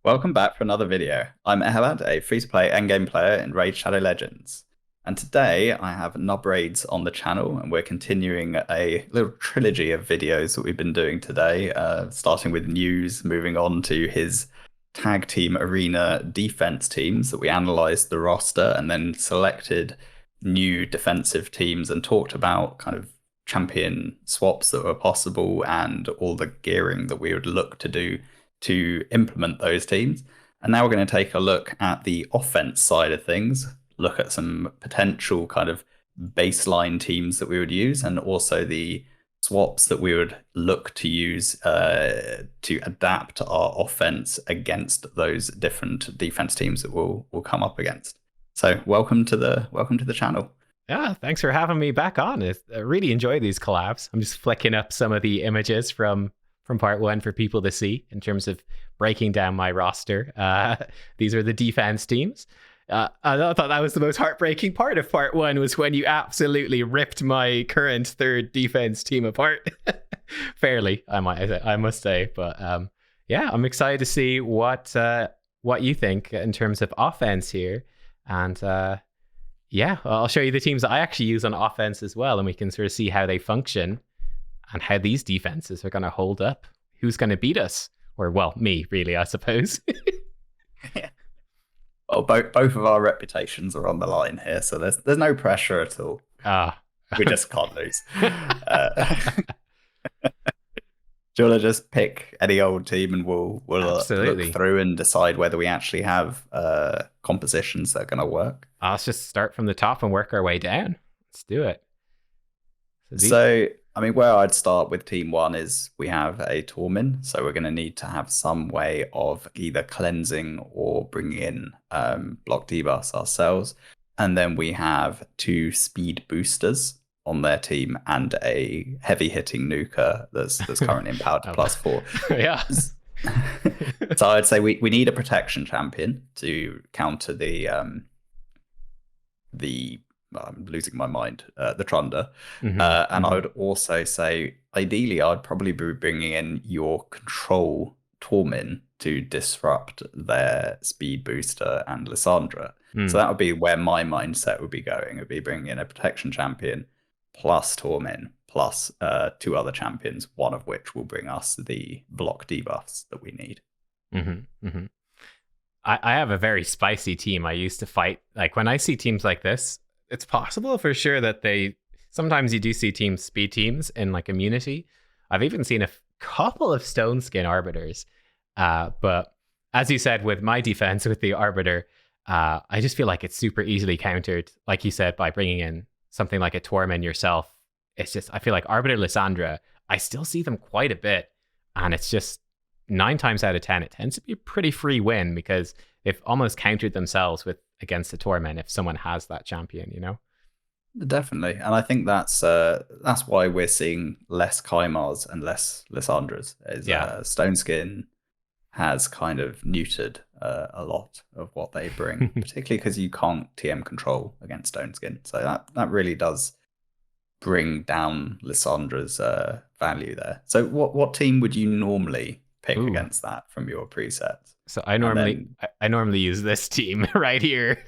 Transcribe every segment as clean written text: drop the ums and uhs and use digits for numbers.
Welcome back for another video. I'm Ehad, a free-to-play endgame player in Raid Shadow Legends. And today I have NubRaids on the channel, and we're continuing a little trilogy of videos that we've been doing today, starting with news, moving on to his tag team arena defense teams that we analyzed the roster and then selected new defensive teams and talked about kind of champion swaps that were possible and all the gearing that we would look to do to implement those teams. And now we're going to take a look at the offense side of things, look at some potential kind of baseline teams that we would use, and also the swaps that we would look to use to adapt our offense against those different defense teams that we'll come up against. So welcome to the channel. Yeah, thanks for having me back on. I really enjoy these collabs. I'm just flicking up some of the images from part one for people to see in terms of breaking down my roster. These are the defense teams. I thought that was the most heartbreaking part of part one, was when you absolutely ripped my current third defense team apart. Fairly, I must say. But yeah, I'm excited to see what you think in terms of offense here. And yeah, I'll show you the teams that I actually use on offense as well, and we can sort of see how they function and how these defenses are going to hold up. Who's going to beat us? Or, well, me, really, I suppose. Yeah. Well, both of our reputations are on the line here, so there's no pressure at all. We just can't lose. Do you want to just pick any old team and we'll look through and decide whether we actually have compositions that are going to work? Let's just start from the top and work our way down. Let's do it. So I mean, where I'd start with team one is we have a Tormin, so we're going to need to have some way of either cleansing or bringing in block debuffs ourselves. And then we have 2 speed boosters on their team and a heavy hitting nuker that's currently empowered to +4. Yeah. So I'd say we need a protection champion to counter the I'm losing my mind, the Trunda. And I would also say, ideally, I'd probably be bringing in your control Tormin to disrupt their speed booster and Lysandra. So that would be where my mindset would be going. It would be bringing in a protection champion plus Tormin plus 2 other champions, one of which will bring us the block debuffs that we need. I have a very spicy team I used to fight. Like, when I see teams like this, it's possible for sure that sometimes you do see speed teams in like immunity. I've even seen a couple of Stone Skin Arbiters. But as you said, with my defense with the Arbiter, I just feel like it's super easily countered, like you said, by bringing in something like a Torment yourself. It's just, I feel like Arbiter Lysandra, I still see them quite a bit. And it's just 9 times out of 10, it tends to be a pretty free win because they've almost countered themselves against the Torment if someone has that champion, you know? Definitely. And I think that's why we're seeing less Kaimars and less Lysandras. Stone Skin has kind of neutered a lot of what they bring, particularly because you can't TM control against Stone Skin. So that really does bring down Lysandra's value there. So what team would you normally pick against that from your presets? So I normally use this team right here.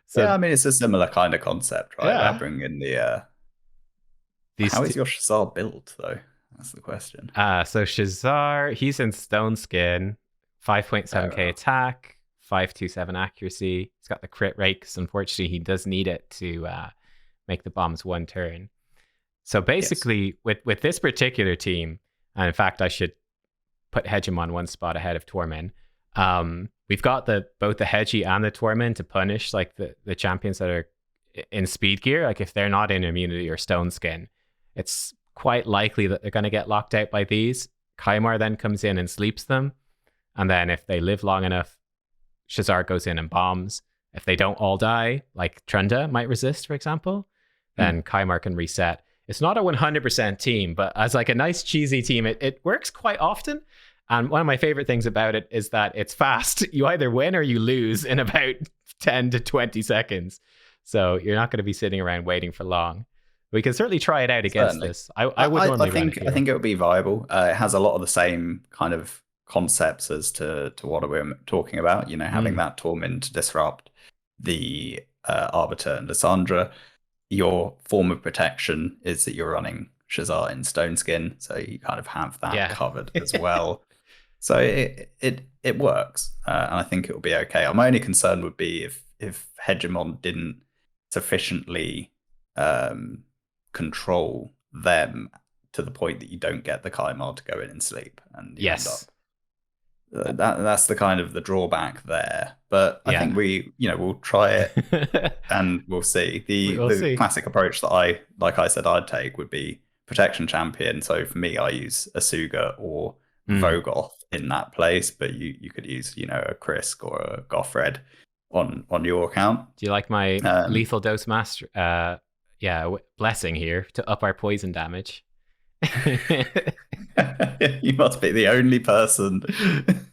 So, yeah, I mean, it's a similar kind of concept, right? Yeah. Bring in the how is your Shazar built, though? That's the question. So Shazar, he's in Stone Skin, 5.7k attack, 527 accuracy. He's got the crit rate because unfortunately he does need it to make the bombs 1 turn. So basically, with this particular team, and in fact, I should put Hegemon 1 spot ahead of Torment. We've got both the Hegi and the Torment to punish like the champions that are in speed gear. Like, if they're not in immunity or Stone Skin, it's quite likely that they're going to get locked out by these. Kaimar then comes in and sleeps them. And then if they live long enough, Shazar goes in and bombs. If they don't all die, like Trunda might resist, for example, then Kaimar can reset. It's not a 100% team, but as like a nice cheesy team, it works quite often. And one of my favorite things about it is that it's fast. You either win or you lose in about 10 to 20 seconds. So you're not going to be sitting around waiting for long. We can certainly try it out against this. I think it would be viable. It has a lot of the same kind of concepts as to what we're talking about. You know, having Mm. that Torment to disrupt the Arbiter and Lysandra. Your form of protection is that you're running Shazar in Stone Skin, so you kind of have that Yeah. covered as well. So it works, and I think it will be okay. My only concern would be if Hegemon didn't sufficiently control them to the point that you don't get the Kaimar to go in and sleep, and you end Yes. up that's the kind of the drawback there. But I think Yeah. we'll try it and we'll see. We'll The see. classic approach that like I said, I'd take would be protection champion. So for me, I use Asuga or Vogoth in that place, but you could use, a Krisk or a Gothred on your account. Do you like my lethal dose master? Blessing here to up our poison damage. You must be the only person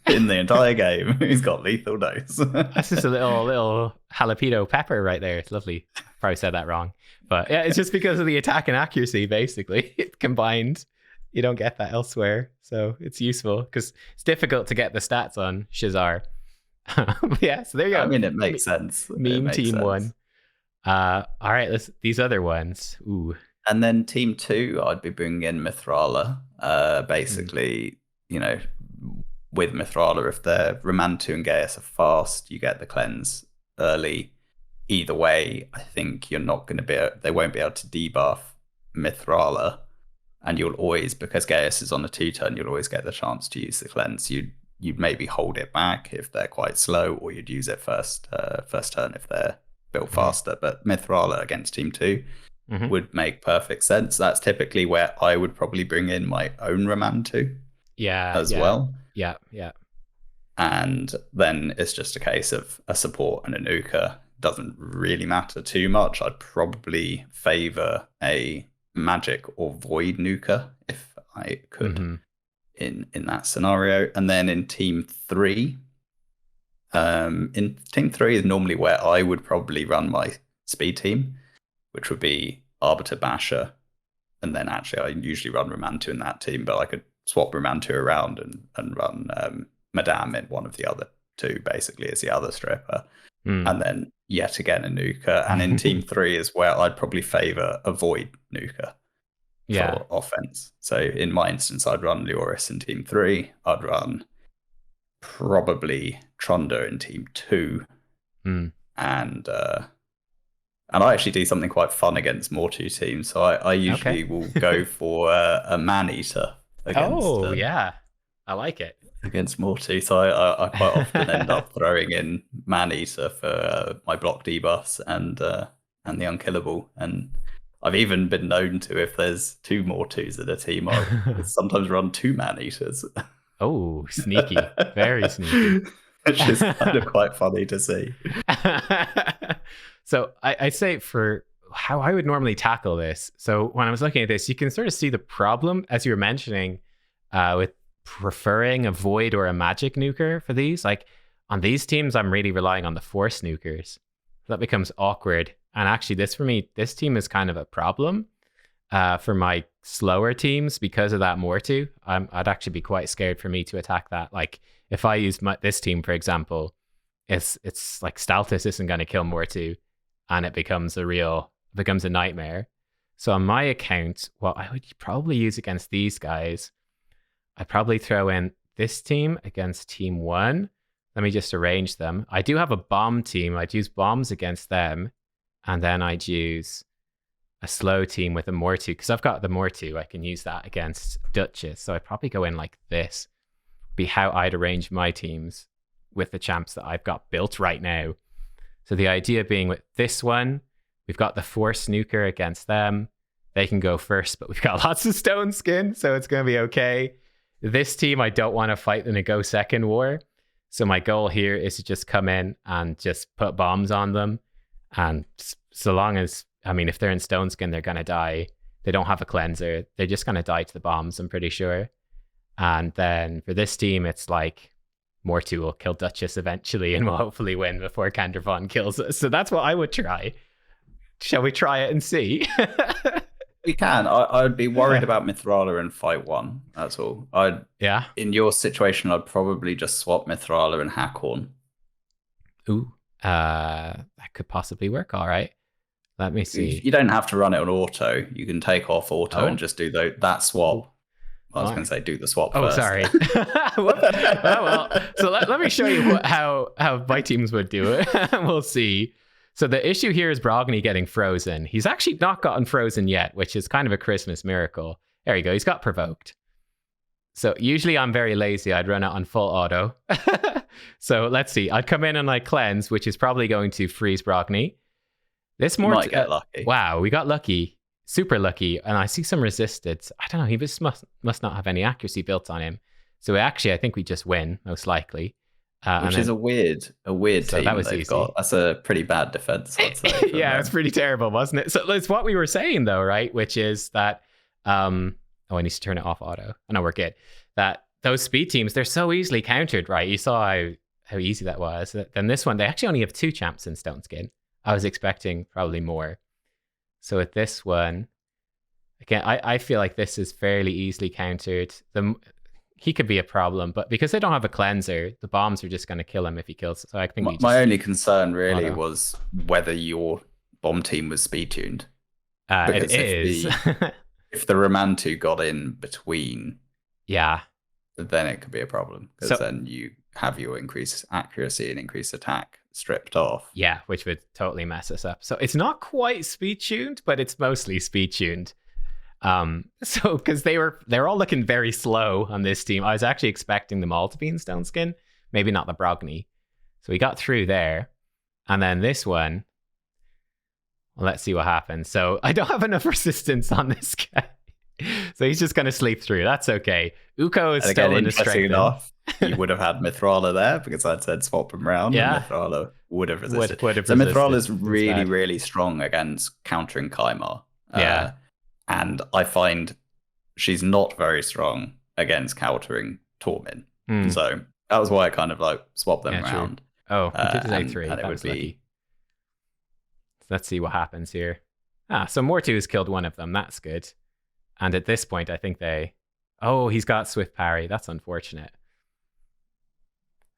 in the entire game who's got lethal dose. That's just a little jalapeno pepper right there. It's lovely. Probably said that wrong, but yeah, it's just because of the attack and accuracy. Basically, it combined. You don't get that elsewhere, so it's useful because it's difficult to get the stats on Shazar. Yeah, so there you go. I mean, it makes sense. Meme team sense. 1. All right, these other ones. Ooh. And then team 2, I'd be bringing in Mithrala. Basically, with Mithrala, if they're Ramantu and Gaius are fast, you get the cleanse early. Either way, I think you're not going to they won't be able to debuff Mithrala. And you'll always, because Gaius is on a 2-turn, you'll always get the chance to use the cleanse. You'd maybe hold it back if they're quite slow, or you'd use it first turn if they're built faster. But Mithrala against team 2 would make perfect sense. That's typically where I would probably bring in my own Ramantu as well. Yeah. And then it's just a case of a support and a nuker. Doesn't really matter too much. I'd probably favor a magic or void nuker if I could in that scenario. And then in team 3, is normally where I would probably run my speed team, which would be Arbiter Basher. And then actually I usually run Ramantu in that team, but I could swap Ramantu around and run Madame in one of the other 2, basically, as the other stripper. And then yet again a nuker. And in team 3 is where I'd probably favor a void nuker for offense. So in my instance, I'd run Lioris in team 3. I'd run probably Trunda in team 2. And I actually do something quite fun against Mortu teams. So I usually will go for a Man-Eater against... yeah. I like it. Against Mortu. So I quite often end up throwing in Man-Eater for my block debuffs and the Unkillable. And I've even been known to, if there's 2 Mortus in a team, I'll sometimes run 2 Man-Eaters. Oh, sneaky. Very sneaky. Which is kind of quite funny to see. So I'd say for how I would normally tackle this. So when I was looking at this, you can sort of see the problem, as you were mentioning, with preferring a void or a magic nuker for these. Like on these teams, I'm really relying on the force nukers. That becomes awkward. And actually, this team is kind of a problem for my slower teams because of that Mortu. I'd actually be quite scared for me to attack that. Like if I use this team, for example, it's like Staltus isn't going to kill Mortu, and it becomes a nightmare. So on my account, what I would probably use against these guys, I'd probably throw in this team against team 1. Let me just arrange them. I do have a bomb team. I'd use bombs against them. And then I'd use a slow team with a Mortu. Because I've got the Mortu. I can use that against Duchess. So I'd probably go in like this. Be how I'd arrange my teams with the champs that I've got built right now. So the idea being with this one, we've got the Force Nuker against them. They can go first, but we've got lots of Stone Skin. So it's going to be okay. This team, I don't want to fight in a go second war. So my goal here is to just come in and just put bombs on them. And so long as, if they're in Stone Skin, they're going to die. They don't have a cleanser. They're just going to die to the bombs, I'm pretty sure. And then for this team, it's like Mortu will kill Duchess eventually and we'll hopefully win before Kandravan kills us. So that's what I would try. Shall we try it and see? We can. I would be worried about Mithrala in fight one. That's all. Yeah. In your situation, I'd probably just swap Mithrala and Hackhorn. Ooh. That could possibly work. All right. Let me see. You don't have to run it on auto. You can take off auto and Oh. just do that Ooh. swap. I was All going to right. say do the swap Oh, first. sorry. well. So let me show you how my teams would do it. We'll see. So the issue here is Brogni getting frozen. He's actually not gotten frozen yet, which is kind of a Christmas miracle. There you go. He's got provoked. So usually I'm very lazy. I'd run it on full auto. So let's see. I'd come in and like cleanse, which is probably going to freeze Brogni. This You might get lucky. Wow, we got lucky. Super lucky. And I see some resistance. I don't know. He just must not have any accuracy built on him. So actually, I think we just win, most likely. Which is a weird so team that was they've easy. got. That's a pretty bad defense, I'd say. Yeah, it's pretty terrible, wasn't it? So it's what we were saying, though, right? Which is that, oh, I need to turn it off auto. I know we're good. That those speed teams, they're so easily countered, right? You saw how easy that was. Then this one, they actually only have 2 champs in Stone Skin. I was expecting probably more. So with this one, again, I feel like this is fairly easily countered. He could be a problem, but because they don't have a cleanser, the bombs are just going to kill him if he kills. So I think my only concern really was whether your bomb team was speed tuned. It is. If the Ramantu got in between, yeah, then it could be a problem because then you have your increased accuracy and increased attack stripped off. Yeah, which would totally mess us up. So it's not quite speed tuned, but it's mostly speed tuned. So because they're all looking very slow on this team. I was actually expecting them all to be in Stone Skin, maybe not the Brogni. So we got through there, and then this one. Well, let's see what happens. So I don't have enough resistance on this guy, so he's just gonna sleep through. That's okay. Uko is still in the strength. Enough, you would have had Mithrala there because I'd said swap him around. Yeah, and Mithrala would have resisted. So Mithrala is really, really strong against countering Kaimar. Yeah. And I find she's not very strong against countering Tormin. So that was why I kind of like swapped them around. True. Oh, he did his A3. That was lucky. Let's see what happens here. So Mortu has killed one of them. That's good. And at this point, I think oh, he's got Swift Parry. That's unfortunate.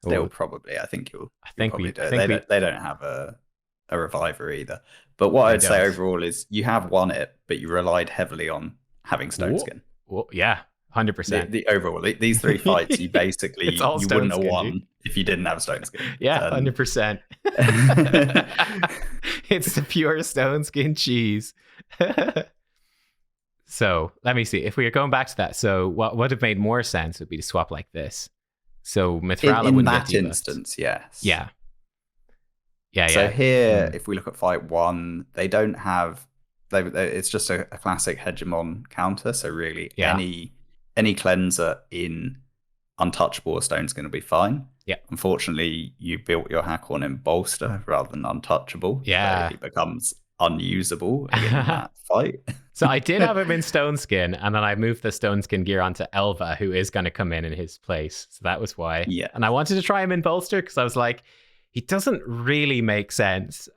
Still probably. I think they don't have a reviver either. But what I'd say overall is you have won it, but you relied heavily on having Stone Skin. Yeah, 100%. The overall, these 3 fights, you basically you wouldn't have won if you didn't have Stone Skin. Yeah, 100%. It's the pure Stone Skin cheese. So let me see. If we are going back to that, so what would have made more sense would be to swap like this. So Mithrala in wouldn't that get instance, yes. Yeah. So here, if we look at fight 1, they don't have. It's just a classic hegemon counter. So really, any cleanser in untouchable or stone's going to be fine. Yeah. Unfortunately, you built your Hackhorn in bolster rather than untouchable. Yeah. So he becomes unusable in that fight. So I did have him in Stone Skin, and then I moved the Stone Skin gear onto Elva, who is going to come in his place. So that was why. Yeah. And I wanted to try him in bolster because I was like, he doesn't really make sense.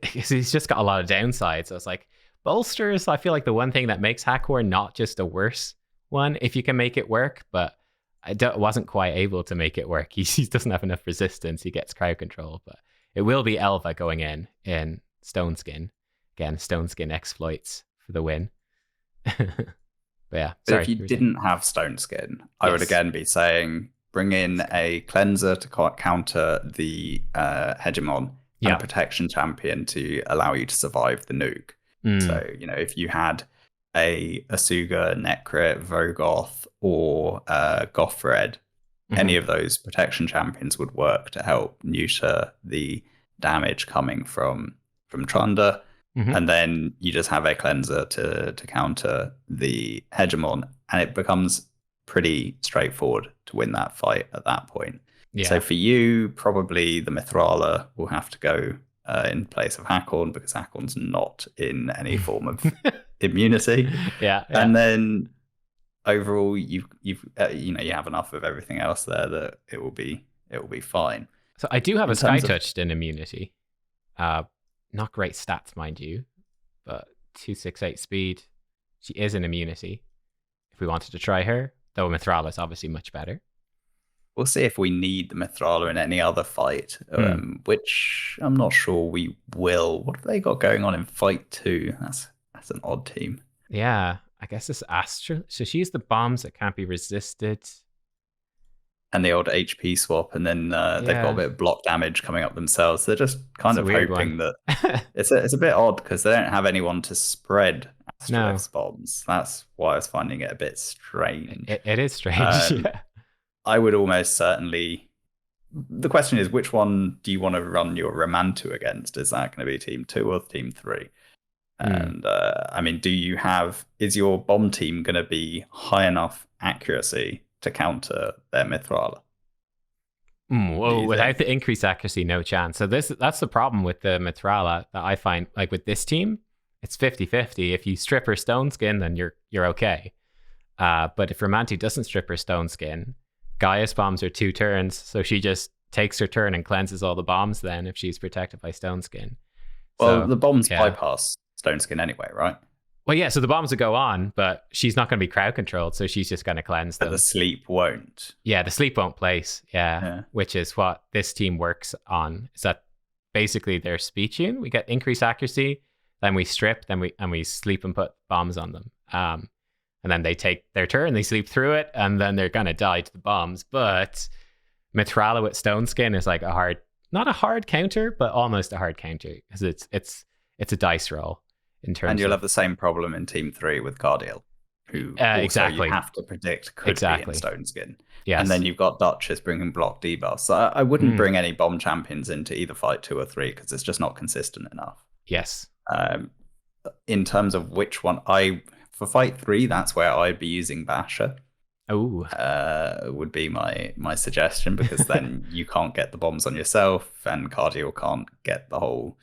He's just got a lot of downsides. I was like, bolsters, I feel like the one thing that makes Hackhorn not just a worse one, if you can make it work, but I wasn't quite able to make it work. He doesn't have enough resistance. He gets crowd control, but it will be Elva going in Stone Skin. Again, Stone Skin exploits for the win. But yeah, but if you didn't have Stone Skin, I would again be saying bring in a cleanser to counter the hegemon and a protection champion to allow you to survive the nuke. So, if you had a Asuga, Necrit, Vogoth, or Gothred, any of those protection champions would work to help neuter the damage coming from Trunda. And then you just have a cleanser to counter the hegemon, and it becomes pretty straightforward to win that fight at that point. So for you, probably the Mithrala will have to go in place of Hackhorn because Hackhorn's not in any form of immunity. And then overall, you have enough of everything else there that it will be fine. So I do have a Sky Touched in immunity. Not great stats, mind you, but 268 speed. She is an immunity. If we wanted to try her, though Mithrala is obviously much better. We'll see if we need the Mithrala in any other fight, which I'm not sure we will. What have they got going on in fight 2? That's an odd team. Yeah, I guess it's Astra. So she's the bombs that can't be resisted. And the old HP swap, and then they've got a bit of block damage coming up themselves. They're just kind of hoping that it's a bit odd because they don't have anyone to spread Astrolith's bombs. That's why I was finding it a bit strange. It is strange. I would almost certainly. The question is, which one do you want to run your Ramantu against? Is that going to be Team 2 or Team 3? And I mean, is your bomb team going to be high enough accuracy to counter their Mithrala? Well, without the increased accuracy, no chance. So that's the problem with the Mithrala that I find. Like with this team, it's 50-50. If you strip her stone skin, then you're okay. But if Ramantu doesn't strip her stone skin, Gaia's bombs are 2 turns, so she just takes her turn and cleanses all the bombs then if she's protected by stone skin. Well, the bombs bypass stone skin anyway, right? Well, yeah, so the bombs will go on, but she's not going to be crowd controlled, so she's just going to cleanse them. But the sleep won't. Yeah, the sleep won't place, which is what this team works on. Is that basically their speed tune? We get increased accuracy, then we strip, then we sleep and put bombs on them. And then they take their turn, they sleep through it, and then they're going to die to the bombs. But Mithrala with Stone Skin is like not a hard counter, but almost a hard counter, because it's a dice roll. And you'll have the same problem in Team 3 with Cardiel, who exactly you have to predict could be in Stone Skin. Yes. And then you've got Duchess bringing block debuffs. So I wouldn't bring any bomb champions into either fight 2 or 3 because it's just not consistent enough. Yes. In terms of which one, for fight 3, that's where I'd be using Basher. Oh, would be my suggestion, because then you can't get the bombs on yourself, and Cardiel can't get the whole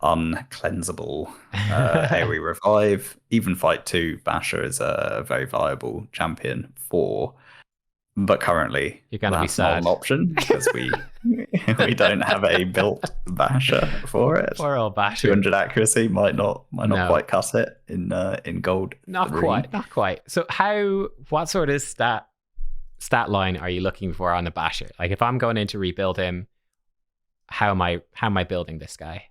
uncleansable AoE revive. Even fight 2, Basher is a very viable champion but currently you're gonna be sad. Not an option because we don't have a built Basher for it. Poor old Basher. 200 accuracy might not quite cut it in gold. Not quite. So what sort of stat line are you looking for on the Basher? Like if I'm going in to rebuild him, how am I building this guy?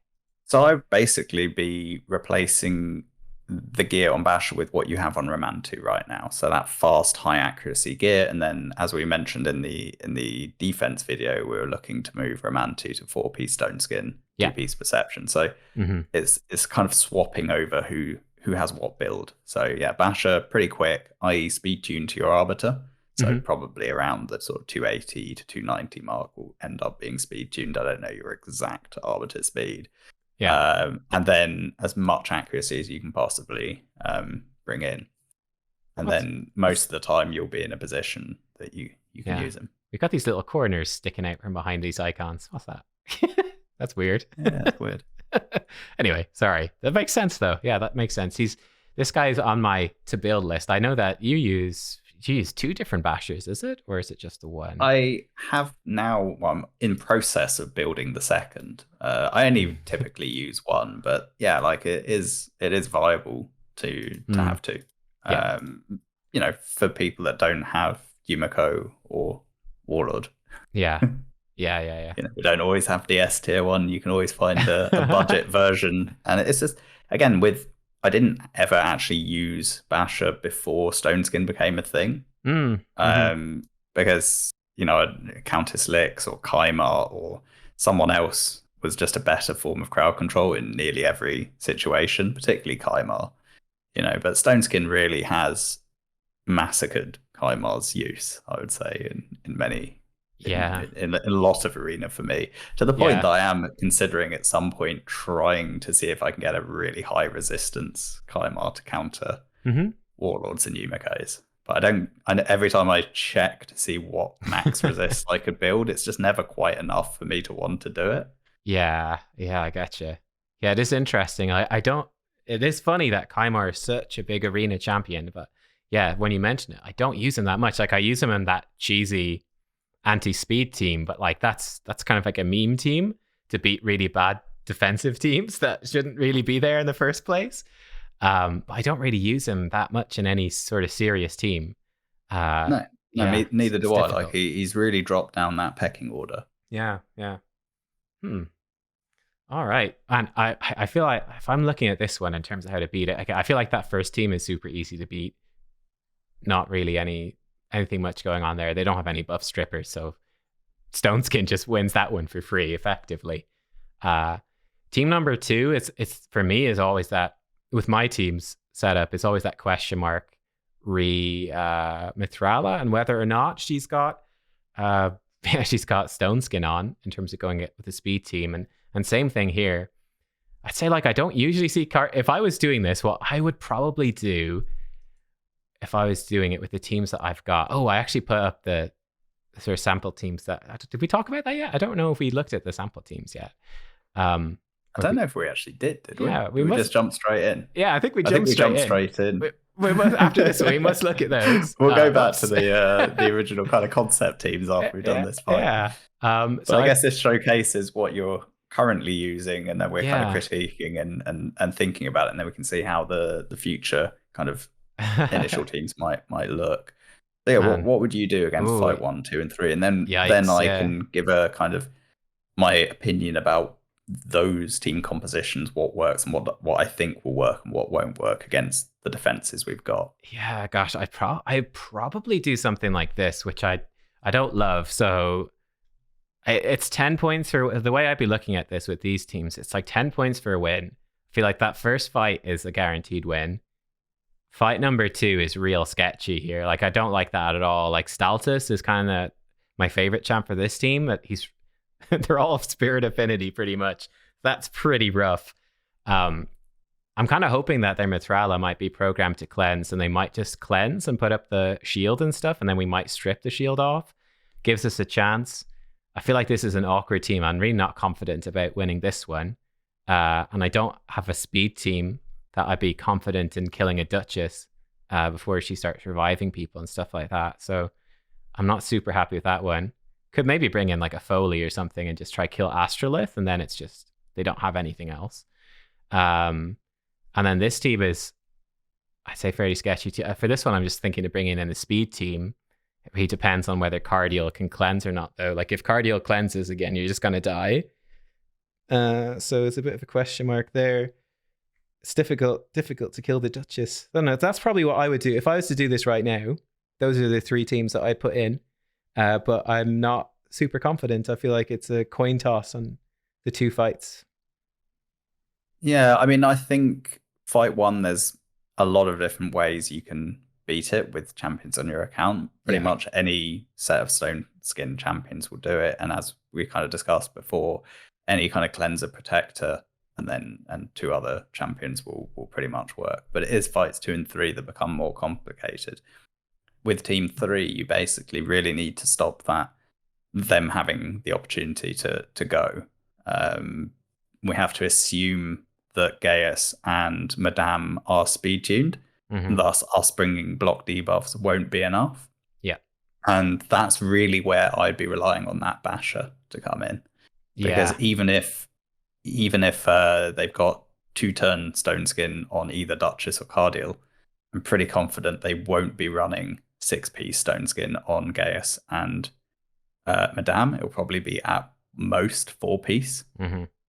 So I'd basically be replacing the gear on Basher with what you have on Ramantu right now. So that fast, high accuracy gear. And then, as we mentioned in the defense video, we were looking to move Ramantu to 4-piece stone skin, 2-piece perception. So it's kind of swapping over who has what build. So yeah, Basher pretty quick, i.e. speed tune to your Arbiter. So probably around the sort of 280 to 290 mark will end up being speed tuned. I don't know your exact Arbiter speed. Yeah. And then as much accuracy as you can possibly bring in. And then most of the time you'll be in a position that you can use them. We've got these little corners sticking out from behind these icons. What's that? That's weird. Yeah, that's weird. Anyway, sorry. That makes sense though. Yeah, that makes sense. This guy's on my to build list. I know that you use 2 different Bashers, is it? Or is it just the one? I have now, I'm in process of building the second. I only typically use one, but yeah, like it is viable to have 2. Yeah. For people that don't have Yumiko or Warlord. Yeah. Yeah. We don't always have the S tier one. You can always find a budget version. And it's just, again, I didn't ever actually use Basher before Stone Skin became a thing. Because, Countess Lix or Kaimar or someone else was just a better form of crowd control in nearly every situation, particularly Kaimar. But Stone Skin really has massacred Kaimar's use, I would say, in many... in a lot of arena for me, to the point that I am considering at some point trying to see if I can get a really high resistance Kaimar to counter Warlords and Yumikos. But every time I check to see what max resist I could build, it's just never quite enough for me to want to do it. Yeah, I gotcha. Yeah, it is interesting. It is funny that Kaimar is such a big arena champion, but yeah, when you mention it, I don't use him that much. Like I use him in that cheesy anti-speed team, but like that's kind of like a meme team to beat really bad defensive teams that shouldn't really be there in the first place. But I don't really use him that much in any sort of serious team. No, Yeah, neither it's do I. Like difficult. he's really dropped down that pecking order. Yeah. All right. And I feel like if I'm looking at this one in terms of how to beat it, I feel like that first team is super easy to beat. Not really anything much going on there. They don't have any buff strippers, so Stone Skin just wins that one for free, effectively. Team number 2, it's for me is always that, with my team's setup, it's always that question mark Mithrala, and whether or not she's got she's got Stone Skin on in terms of going with the speed team. And same thing here. I'd say, like, I don't usually see if I was doing this, what I would probably do if I was doing it with the teams that I've got. Oh, I actually put up the sort of sample teams did we talk about that yet? I don't know if we looked at the sample teams yet. I don't know if we actually did we? Yeah, we just jumped straight in. Yeah, I think we jumped straight in. We must, after this one, we must look at those. We'll go back to the original kind of concept teams after we've done this fight. Yeah. So I guess this showcases what you're currently using, and then we're kind of critiquing and thinking about it, and then we can see how the future kind of initial teams might look. So yeah, what would you do against fight 1, 2, and 3? And then I can give a kind of my opinion about those team compositions, what works and what I think will work and what won't work against the defenses we've got. Yeah, gosh, I'd probably do something like this, which I don't love. So it's 10 points for the way I'd be looking at this with these teams. It's like 10 points for a win. I feel like that first fight is a guaranteed win. Fight number 2 is real sketchy here. Like, I don't like that at all. Like, Staltus is kind of my favorite champ for this team, but they're all Spirit Affinity pretty much. That's pretty rough. I'm kind of hoping that their Mithrala might be programmed to cleanse, and they might just cleanse and put up the shield and stuff, and then we might strip the shield off. Gives us a chance. I feel like this is an awkward team. I'm really not confident about winning this one. And I don't have a speed team that I'd be confident in killing a Duchess before she starts reviving people and stuff like that. So I'm not super happy with that one. Could maybe bring in like a Foley or something and just try kill Astrolith, and then it's just they don't have anything else. And then this team is, I'd say, fairly sketchy. For this one, I'm just thinking of bringing in a speed team. It depends on whether Cardial can cleanse or not, though. Like, if Cardial cleanses again, you're just going to die. So it's a bit of a question mark there. It's difficult to kill the Duchess. I don't know. That's probably what I would do. If I was to do this right now, those are the 3 teams that I'd put in. But I'm not super confident. I feel like it's a coin toss on the 2 fights. Yeah, I mean, I think fight 1, there's a lot of different ways you can beat it with champions on your account. Pretty much any set of Stone Skin champions will do it. And as we kind of discussed before, any kind of cleanser, protector, and 2 other champions will pretty much work. But it is fights 2 and 3 that become more complicated. With team 3, you basically really need to stop them having the opportunity to go. We have to assume that Gaius and Madame are speed tuned. Mm-hmm. Thus, us bringing block debuffs won't be enough. Yeah. And that's really where I'd be relying on that Basher to come in. Because even if they've got 2-turn Stone Skin on either Duchess or Cardial, I'm pretty confident they won't be running 6-piece Stone Skin on Gaius and Madame. It'll probably be at most 4-piece,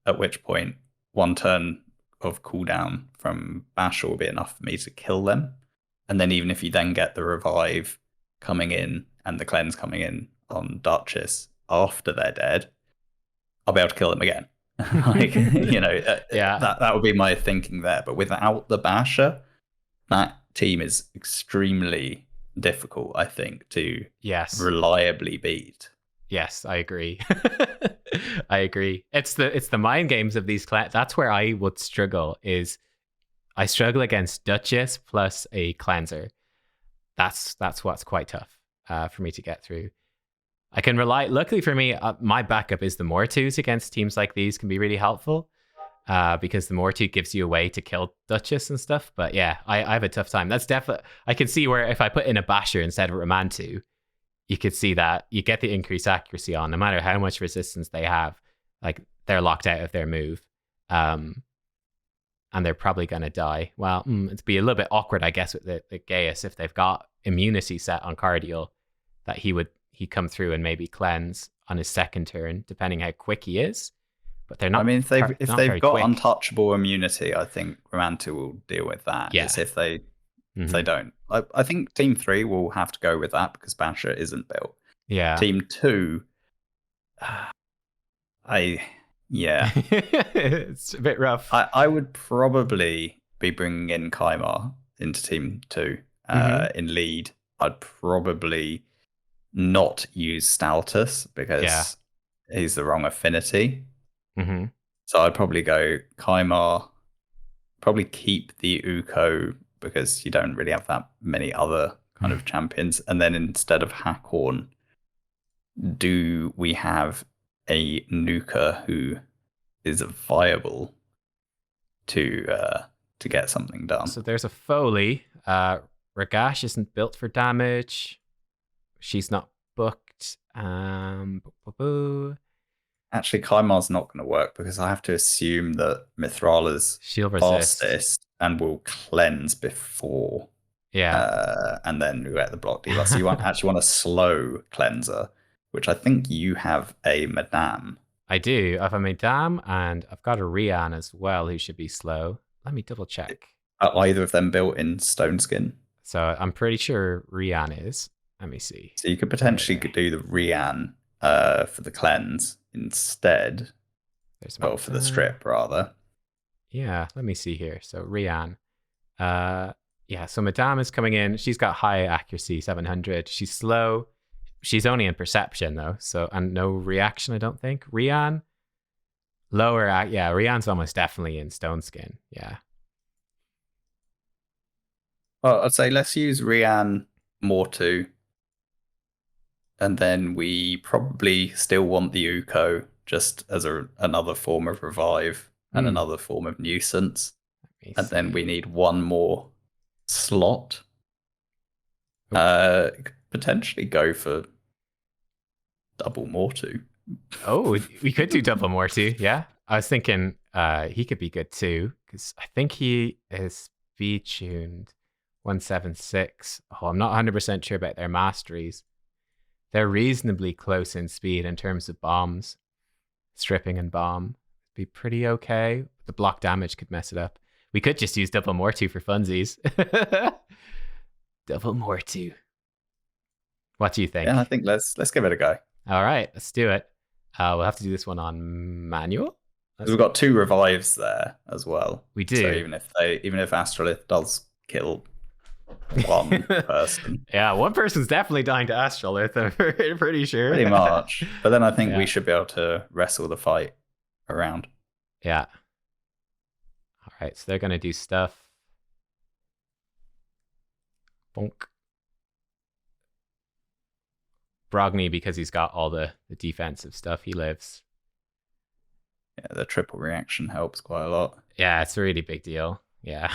at which point 1 turn of cooldown from Basher will be enough for me to kill them. And then even if you then get the revive coming in and the cleanse coming in on Duchess after they're dead, I'll be able to kill them again. Like, that would be my thinking there. But without the Basher, that team is extremely difficult, I think, to reliably beat. Yes, I agree. I agree. It's the mind games of these that's where I would struggle. Is I struggle against Duchess plus a cleanser. That's what's quite tough for me to get through. I can rely. Luckily for me, my backup is the Mortus against teams like these can be really helpful because the Mortu gives you a way to kill Duchess and stuff. But yeah, I have a tough time. That's definitely. I can see where if I put in a Basher instead of Ramantu, you could see that you get the increased accuracy on, no matter how much resistance they have. Like, they're locked out of their move. And they're probably going to die. Well, it'd be a little bit awkward, I guess, with the Gaius if they've got immunity set on Cardial, that he'd come through and maybe cleanse on his second turn, depending how quick he is. But they're not. I mean, if not they've very got quick. untouchable immunity, I think Romantu will deal with that. Yeah. It's if they don't. I think Team 3 will have to go with that because Basher isn't built. Yeah. Team 2, it's a bit rough. I would probably be bringing in Kaimar into Team 2 in lead. I'd probably not use Stoutus because he's the wrong affinity. So I'd probably go Kaimar, probably keep the Uko because you don't really have that many other kind of champions. And then instead of Hackhorn, do we have a Nuka who is viable to get something done? So there's a Foley. Ragash isn't built for damage. She's not booked. Actually, Kaimar's not going to work because I have to assume that Mithrala's shield resist fastest and will cleanse before. Yeah. And then we get the block dealer. So you actually want a slow cleanser, which I think you have a Madame. I do. I have a Madame and I've got a Rian as well who should be slow. Let me double check. Are either of them built in Stone Skin? So I'm pretty sure Rian is. Let me see. So you could potentially do the Rian for the cleanse instead. Well, for the strip rather. Yeah, let me see here. So Rian. Yeah, so Madame is coming in. She's got high accuracy, 700. She's slow. She's only in perception though, so and no reaction, I don't think. Rian, lower. Yeah, Rian's almost definitely in Stone Skin. Yeah. Well, I'd say let's use Rian Mortu, and then we probably still want the Uko just as another form of revive and another form of nuisance, and then we need one more slot. Potentially go for double Mortu. Oh, we could do double Mortu. Yeah, I was thinking he could be good too because I think he is speed tuned 176. Oh, I'm not 100% sure about their masteries. They're reasonably close in speed in terms of bombs, stripping and bomb. Be pretty okay. The block damage could mess it up. We could just use double Mortu for funsies. Double Mortu. What do you think? Yeah, I think let's give it a go. All right, let's do it. We'll have to do this one on manual. We've got 2 revives there as well. We do. So even if Astrolith does kill one person, yeah, one person's definitely dying to Astrolith. I'm pretty sure. Pretty much. But then I think we should be able to wrestle the fight around. Yeah. All right, so they're gonna do stuff. Bonk. Brogni, because he's got all the defensive stuff, he lives. Yeah, the triple reaction helps quite a lot. Yeah, it's a really big deal. Yeah.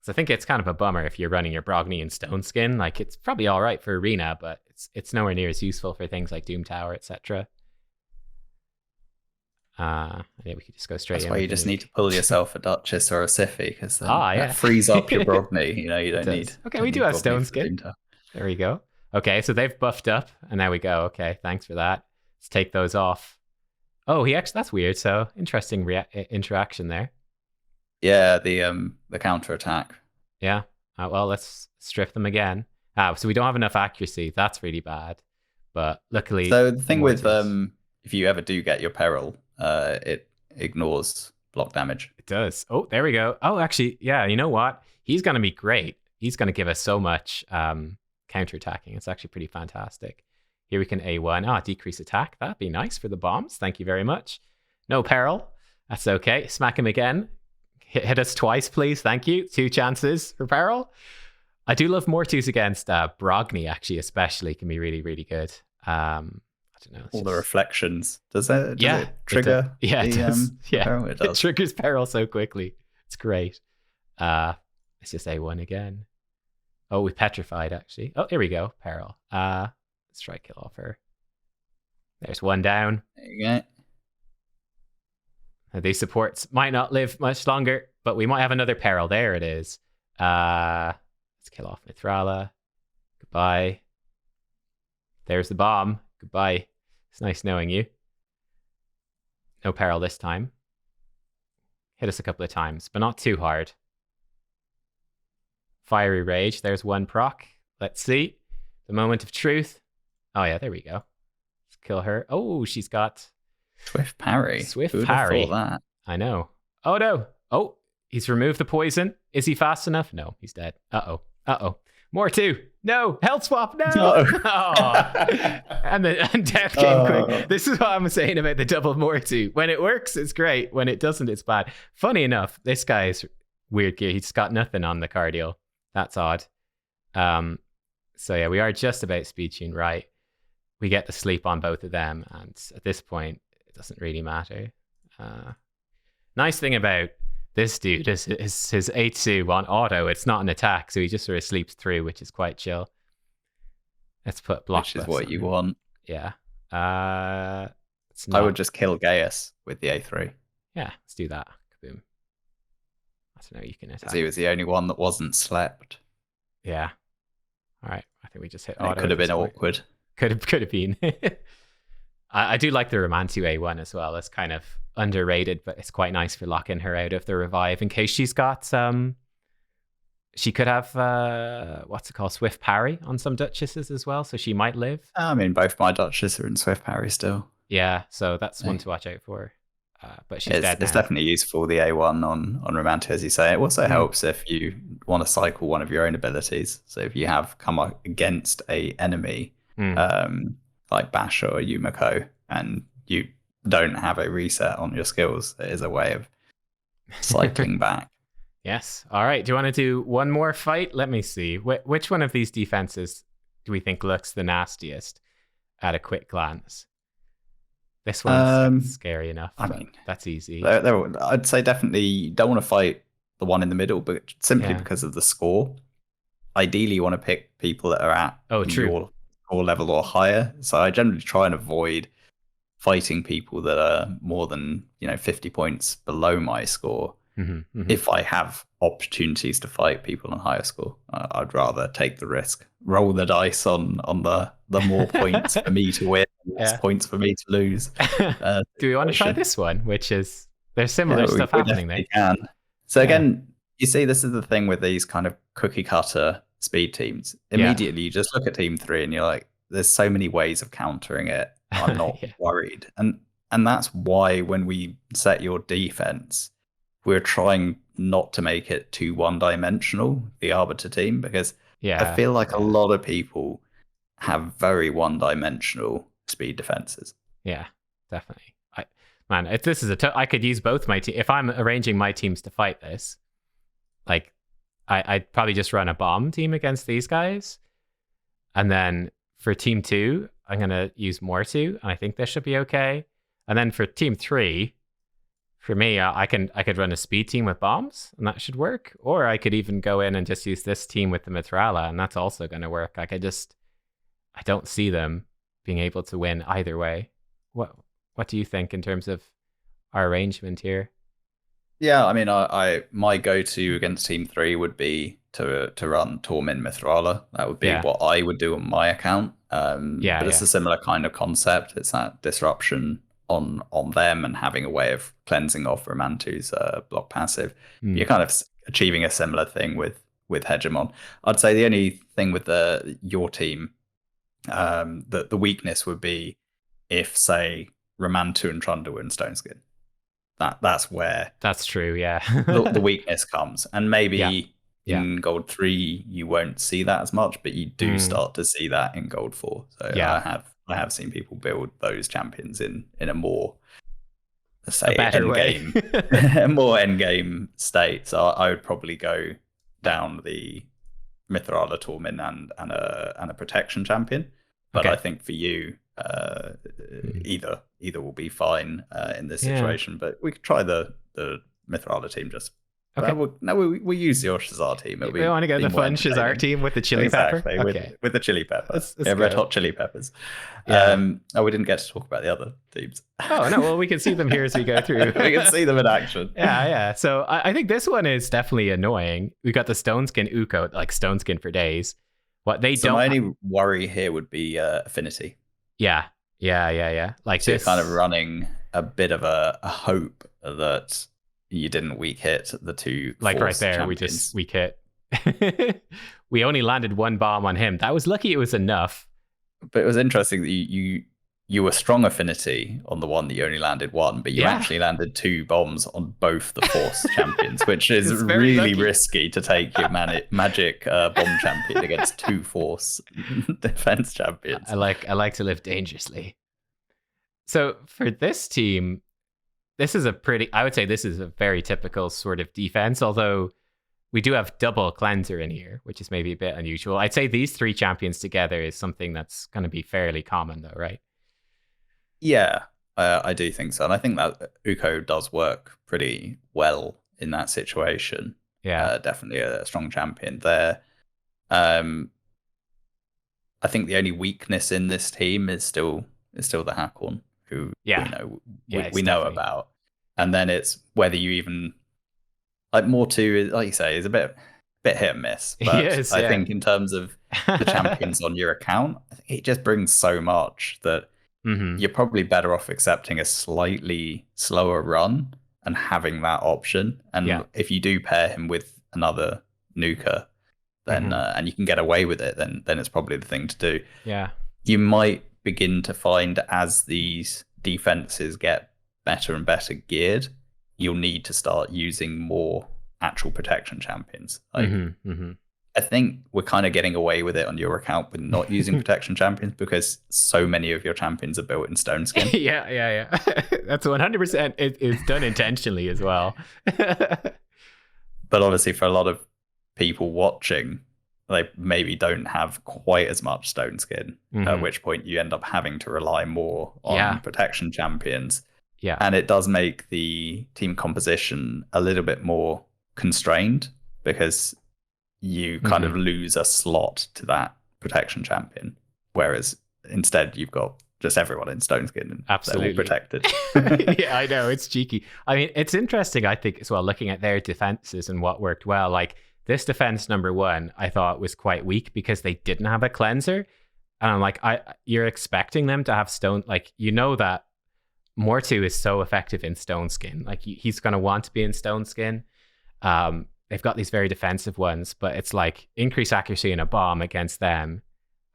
So I think it's kind of a bummer if you're running your Brogni in Stone Skin. Like, it's probably all right for Arena, but it's nowhere near as useful for things like Doom Tower, etc. Yeah, we could just go straight in. That's why you just need to pull yourself a Duchess or a Siphi, because that frees up your Brogni. You don't need... Okay, we do have Stone Skin. There we go. Okay, so they've buffed up, and there we go. Okay, thanks for that. Let's take those off. Oh, that's weird. So interesting interaction there. Yeah, the counterattack. Yeah. Well, let's strip them again. So we don't have enough accuracy. That's really bad. But luckily... So the thing with if you ever do get your peril, it ignores block damage. It does. Oh, there we go. Oh, actually, yeah, you know what? He's going to be great. He's going to give us so much counterattacking. It's actually pretty fantastic. Here we can A1. Decrease attack. That'd be nice for the bombs. Thank you very much. No peril. That's okay. Smack him again. Hit us twice, please. Thank you. 2 chances for peril. I do love Mortus against Brogni, actually, especially. Can be really, really good. I don't know. All the reflections. Does it trigger? It does. Peril? It does. It triggers peril so quickly. It's great. Let's just A1 again. Oh, we petrified, actually. Oh, here we go. Peril. Let's try kill off her. There's one down. There you go. These supports might not live much longer, but we might have another peril. There it is. Let's kill off Mithrala. Goodbye. There's the bomb. Goodbye. It's nice knowing you. No peril this time. Hit us a couple of times, but not too hard. Fiery Rage. There's one proc. Let's see. The moment of truth. Oh, yeah, there we go. Let's kill her. Oh, she's got... Swift parry. Swift Who'd parry. have thought that? I know. Oh, no. Oh, he's removed the poison. Is he fast enough? No, he's dead. Uh-oh. Uh-oh. More too. No. Health swap. No. Oh. And death came quick. This is what I'm saying about the double more two. When it works, it's great. When it doesn't, it's bad. Funny enough, this guy's weird gear. He's got nothing on the cardio. That's odd. So yeah, we are just about speed tune right. We get to sleep on both of them, and at this point, it doesn't really matter. Nice thing about this dude is his A2 on auto. It's not an attack, so he just sort of sleeps through, which is quite chill. Let's put block. Which is what you want. Yeah. I would just kill Gaius with the A3. Yeah, let's do that. Kaboom. I don't know. You can attack. He was the only one that wasn't slept. Yeah. All right. I think we just hit auto. It could have been awkward. Could have been. I do like the Romantu A1 as well. It's kind of underrated, but it's quite nice for locking her out of the revive in case she's got she could have what's it called, Swift parry on some duchesses as well, so she might live. I mean, both my duchesses are in Swift parry still. Yeah, so that's one to watch out for. But she's dead now. It's definitely useful, the A1 on Romantu, as you say. It also helps if you want to cycle one of your own abilities. So if you have come up against a enemy like Bash or Yumiko, and you don't have a reset on your skills, it is a way of cycling back. Yes. All right. Do you want to do one more fight? Let me see. Which one of these defenses do we think looks the nastiest at a quick glance? This one's scary enough. I mean, that's easy. I'd say definitely you don't want to fight the one in the middle, but simply because of the score. Ideally, you want to pick people that are at your score level or higher. So I generally try and avoid fighting people that are more than 50 points below my score. If I have opportunities to fight people on higher score, I'd rather take the risk, roll the dice on the more points for me to win, less points for me to lose. Do we want to try this one? Which is there's similar stuff happening there. Can. So again, you see, this is the thing with these kind of cookie cutter speed teams. Immediately, you just look at Team 3 and you're like, there's so many ways of countering it. I'm not worried, and that's why when we set your defense, we're trying not to make it too one-dimensional, the Arbiter team, because I feel like a lot of people have very one-dimensional speed defenses. Yeah, definitely. This is I could use both my team. If I'm arranging my teams to fight this, like, I'd probably just run a bomb team against these guys. And then for Team 2, I'm going to use Mortu, and I think this should be okay. And then for Team 3... For me, I could run a speed team with bombs, and that should work. Or I could even go in and just use this team with the Mithrala, and that's also going to work. Like, I don't see them being able to win either way. What do you think in terms of our arrangement here? Yeah, I mean, my go-to against Team 3 would be to run Tormin Mithrala. That would be what I would do on my account. But it's a similar kind of concept. It's that disruption on them and having a way of cleansing off Romantu's block passive. You're kind of achieving a similar thing with Hegemon. I'd say the only thing with your team, the weakness would be if, say, Romantu and Trundle were in Stoneskin. That's where that's true. Yeah, the weakness comes, and maybe in Gold 3 you won't see that as much, but you do start to see that in Gold 4. So I have seen people build those champions in a more, let's say, a more end game state. So I would probably go down the Mithrala Tormin and a protection champion. But I think for you, either will be fine in this situation. But we could try the Mithrala team just Okay. We'll use your Shazar team. We want to get the fun Shazar team with the chili pepper? Okay. With the chili pepper. Let's Red hot chili peppers. Yeah. We didn't get to talk about the other teams. Oh, no. Well, we can see them here as we go through. We can see them in action. Yeah. So I think this one is definitely annoying. We've got the Stone Skin Uko, like Stone Skin for days. What they don't. My only worry here would be affinity. Yeah. Like so this. You're kind of running a bit of a hope that you didn't weak hit the two. Like right there, champions. We just weak hit. We only landed one bomb on him. That was lucky. It was enough. But it was interesting that you were strong affinity on the one that you only landed one, but you actually landed 2 bombs on both the Force champions, which is really risky to take your magic bomb champion against 2 Force defense champions. I like to live dangerously. So for this team, I would say this is a very typical sort of defense, although we do have double cleanser in here, which is maybe a bit unusual. I'd say these 3 champions together is something that's going to be fairly common though, right? Yeah, I do think so. And I think that Uko does work pretty well in that situation. Yeah. Definitely a strong champion there. I think the only weakness in this team is still the Hakorn, who we know about. And then it's whether you even like Mortu, like you say, is a bit hit and miss. But I think in terms of the champions on your account, I think it just brings so much that you're probably better off accepting a slightly slower run and having that option. And if you do pair him with another nuker, then and you can get away with it, then it's probably the thing to do. Yeah. You might begin to find as these defenses get better and better geared, you'll need to start using more actual protection champions. Like, I think we're kind of getting away with it on your account with not using protection champions because so many of your champions are built in stone skin. Yeah. That's 100%. It's done intentionally as well. But obviously for a lot of people watching, they maybe don't have quite as much stone skin, at which point you end up having to rely more on protection champions. Yeah. And it does make the team composition a little bit more constrained because you kind of lose a slot to that protection champion. Whereas instead you've got just everyone in stone skin and absolutely they're all protected. Yeah, I know. It's cheeky. I mean, it's interesting, I think, as well, looking at their defenses and what worked well. Like this defense number 1, I thought was quite weak because they didn't have a cleanser. And I'm like, you're expecting them to have stone, like, you know that Mortu is so effective in stone skin. Like he's going to want to be in stone skin. They've got these very defensive ones, but it's like increase accuracy in a bomb against them.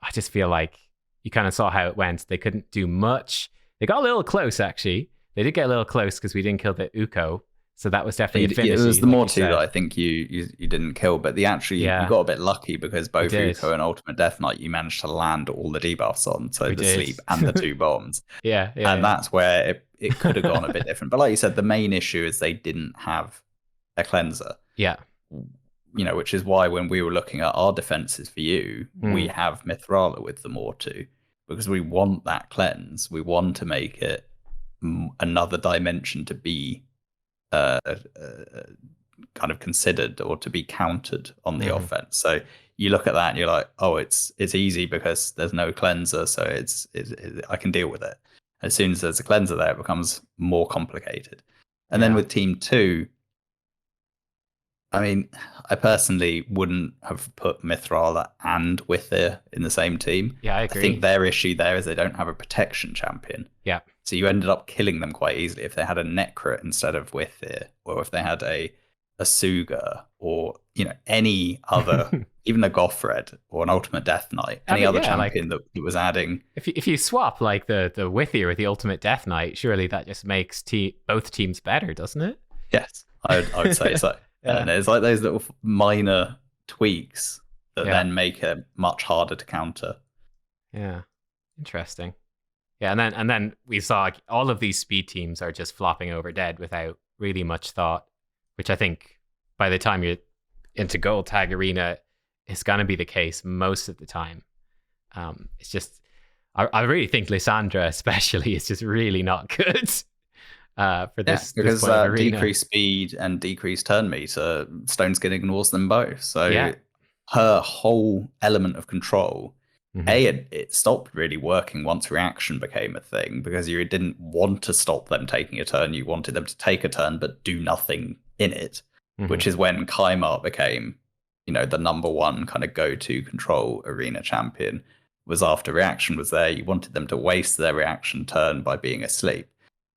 I just feel like you kind of saw how it went. They couldn't do much. They got a little close, actually. They did get a little close because we didn't kill the Uko. So that was definitely a finish. It was the Mortu that I think you didn't kill, but you got a bit lucky because both Uko and Ultimate Death Knight you managed to land all the debuffs on, so the sleep and the 2 bombs. And that's where it could have gone a bit different. But like you said, the main issue is they didn't have a cleanser. Yeah. You know, which is why when we were looking at our defenses for you, we have Mithrala with the Mortu because we want that cleanse. We want to make it another dimension to be kind of considered or to be countered on the offense. So you look at that and you're like, oh, it's easy because there's no cleanser, so it's I can deal with it. As soon as there's a cleanser there, it becomes more complicated. And then with team 2, I mean, I personally wouldn't have put Mithrala and Wither in the same team. Yeah, I agree. I think their issue there is they don't have a protection champion. Yeah. So you ended up killing them quite easily if they had a Necrit instead of Wither, or if they had a Suga, or any other, even a Gothred or an Ultimate Death Knight, any other champion that was adding. If you swap like the Wither with the Ultimate Death Knight, surely that just makes both teams better, doesn't it? Yes, I would say so. And it's like those little minor tweaks that then make it much harder to counter. Yeah, interesting. Yeah, and then we saw like, all of these speed teams are just flopping over dead without really much thought, which I think by the time you're into Gold Tag Arena is going to be the case most of the time. It's just, I really think Lysandra especially is just really not good. for Yeah, this because point of arena. decreased speed and decreased turn meter, Stone Skin ignores them both. So Yeah. her whole element of control, Hmm. it stopped really working once reaction became a thing because you didn't want to stop them taking a turn. You wanted them to take a turn but do nothing in it, Hmm. which is when Kaimar became, the number one kind of go-to control arena champion. Was after reaction was there, you wanted them to waste their reaction turn by being asleep.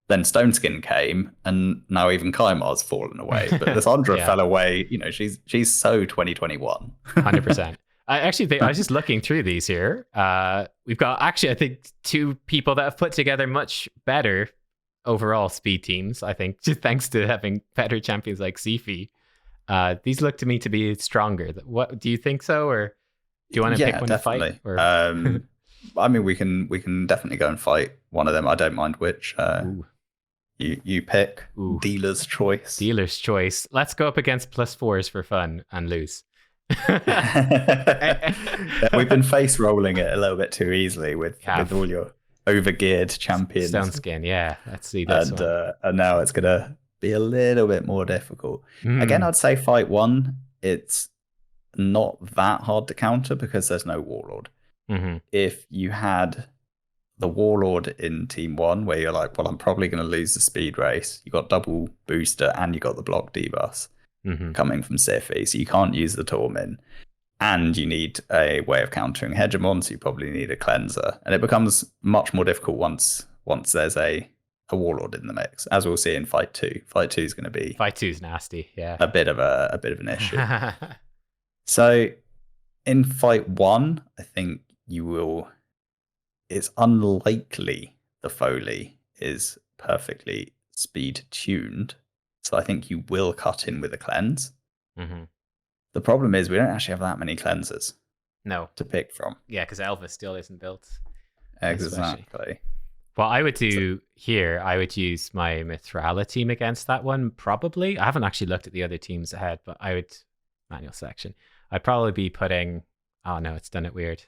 Then Stone Skin came, and now even Kaimar's fallen away. But Lissandra Yeah. fell away. She's so 2021. 100%. I actually think I was just looking through these here. We've got actually, I think, two people that have put together much better overall speed teams. I think just thanks to having better champions like Sifi. These look to me to be stronger. What do you think so, or do you want to pick one Definitely. to fight? Or I mean, we can definitely go and fight one of them. I don't mind which. You pick. Ooh. Dealer's choice. Dealer's choice. Let's go up against +4s for fun and lose. We've been face rolling it a little bit too easily with all your overgeared champions. Stone Skin, yeah. Let's see this one. And now it's gonna be a little bit more difficult. Again, I'd say fight one. It's not that hard to counter because there's no Warlord. If you had the Warlord in Team 1, where you're like, well, I'm probably going to lose the speed race. You got double booster and you got the block debus coming from Sifi, so you can't use the Tormin. And you need a way of countering Hegemon, so you probably need a cleanser. And it becomes much more difficult once there's a Warlord in the mix, as we'll see in Fight 2. Fight 2 is going to be... Fight 2 is nasty, yeah. A bit of an issue. So in Fight 1, I think you will... It's unlikely the Foley is perfectly speed tuned, so I think you will cut in with a cleanse. The problem is we don't actually have that many cleansers to pick from. Yeah, because Elvis still isn't built. Exactly. What I would do here, I would use my Mithrala team against that one, probably. I haven't actually looked at the other teams ahead, but I would... Manual section. I'd probably be putting... Oh, no, it's done it weird.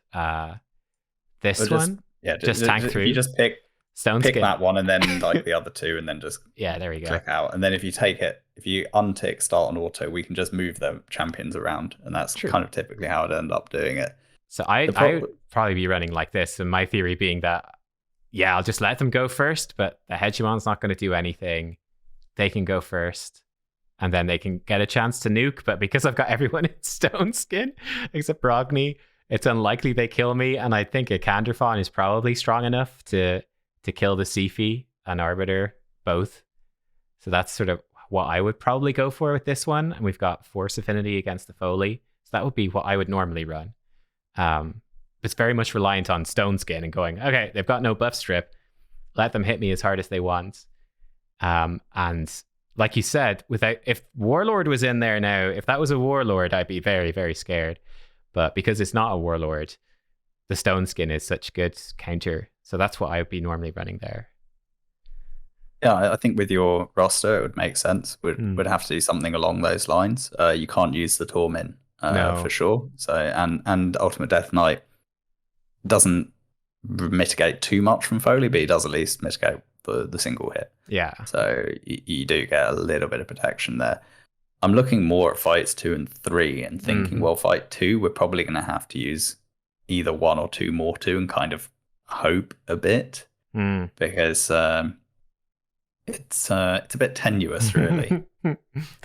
This one? Yeah, just tank through. You just pick Stone Skin. That one and then like the other two and then just there we go. Click out. And then if you untick start on auto, we can just move the champions around. And that's kind of typically how I'd end up doing it. So I would probably be running like this. And my theory being that, I'll just let them go first, but the Hegemon's not going to do anything. They can go first. And then they can get a chance to nuke. But because I've got everyone in Stone Skin, except Brogni, it's unlikely they kill me, and I think a Kanderfon is probably strong enough to kill the Sifi and Arbiter both. So that's sort of what I would probably go for with this one. And we've got Force Affinity against the Foley. So that would be what I would normally run. It's very much reliant on Stone Skin and going, okay, they've got no buff strip. Let them hit me as hard as they want. And like you said, if Warlord was in there now, if that was a Warlord, I'd be very, very scared. But because it's not a Warlord, the Stone Skin is such good counter. So that's what I would be normally running there. Yeah, I think with your roster, it would make sense. Would have to do something along those lines. You can't use the Tormin for sure. So and Ultimate Death Knight doesn't mitigate too much from Foley, but he does at least mitigate the single hit. Yeah. So you do get a little bit of protection there. I'm looking more at fights 2 and 3 and thinking, well, fight 2, we're probably going to have to use either 1 or 2 Mortu and kind of hope a bit because it's a bit tenuous, really.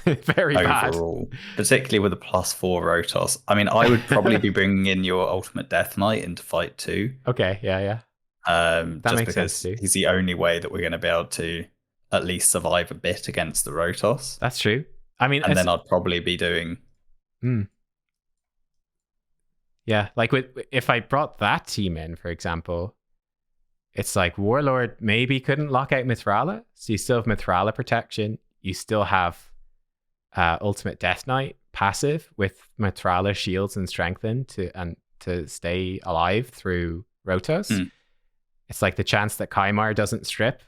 Very overall, bad. Particularly with a +4 Rotos. I mean, I would probably be bringing in your Ultimate Death Knight into fight 2. Okay, yeah. That just makes because sense too. He's the only way that we're going to be able to at least survive a bit against the Rotos. That's true. I mean, and then I'd probably be doing. Yeah, like if I brought that team in, for example, it's like Warlord maybe couldn't lock out Mithrala, so you still have Mithrala protection. You still have Ultimate Death Knight passive with Mithrala shields and strengthen to stay alive through Rotos. It's like the chance that Kaimar doesn't strip,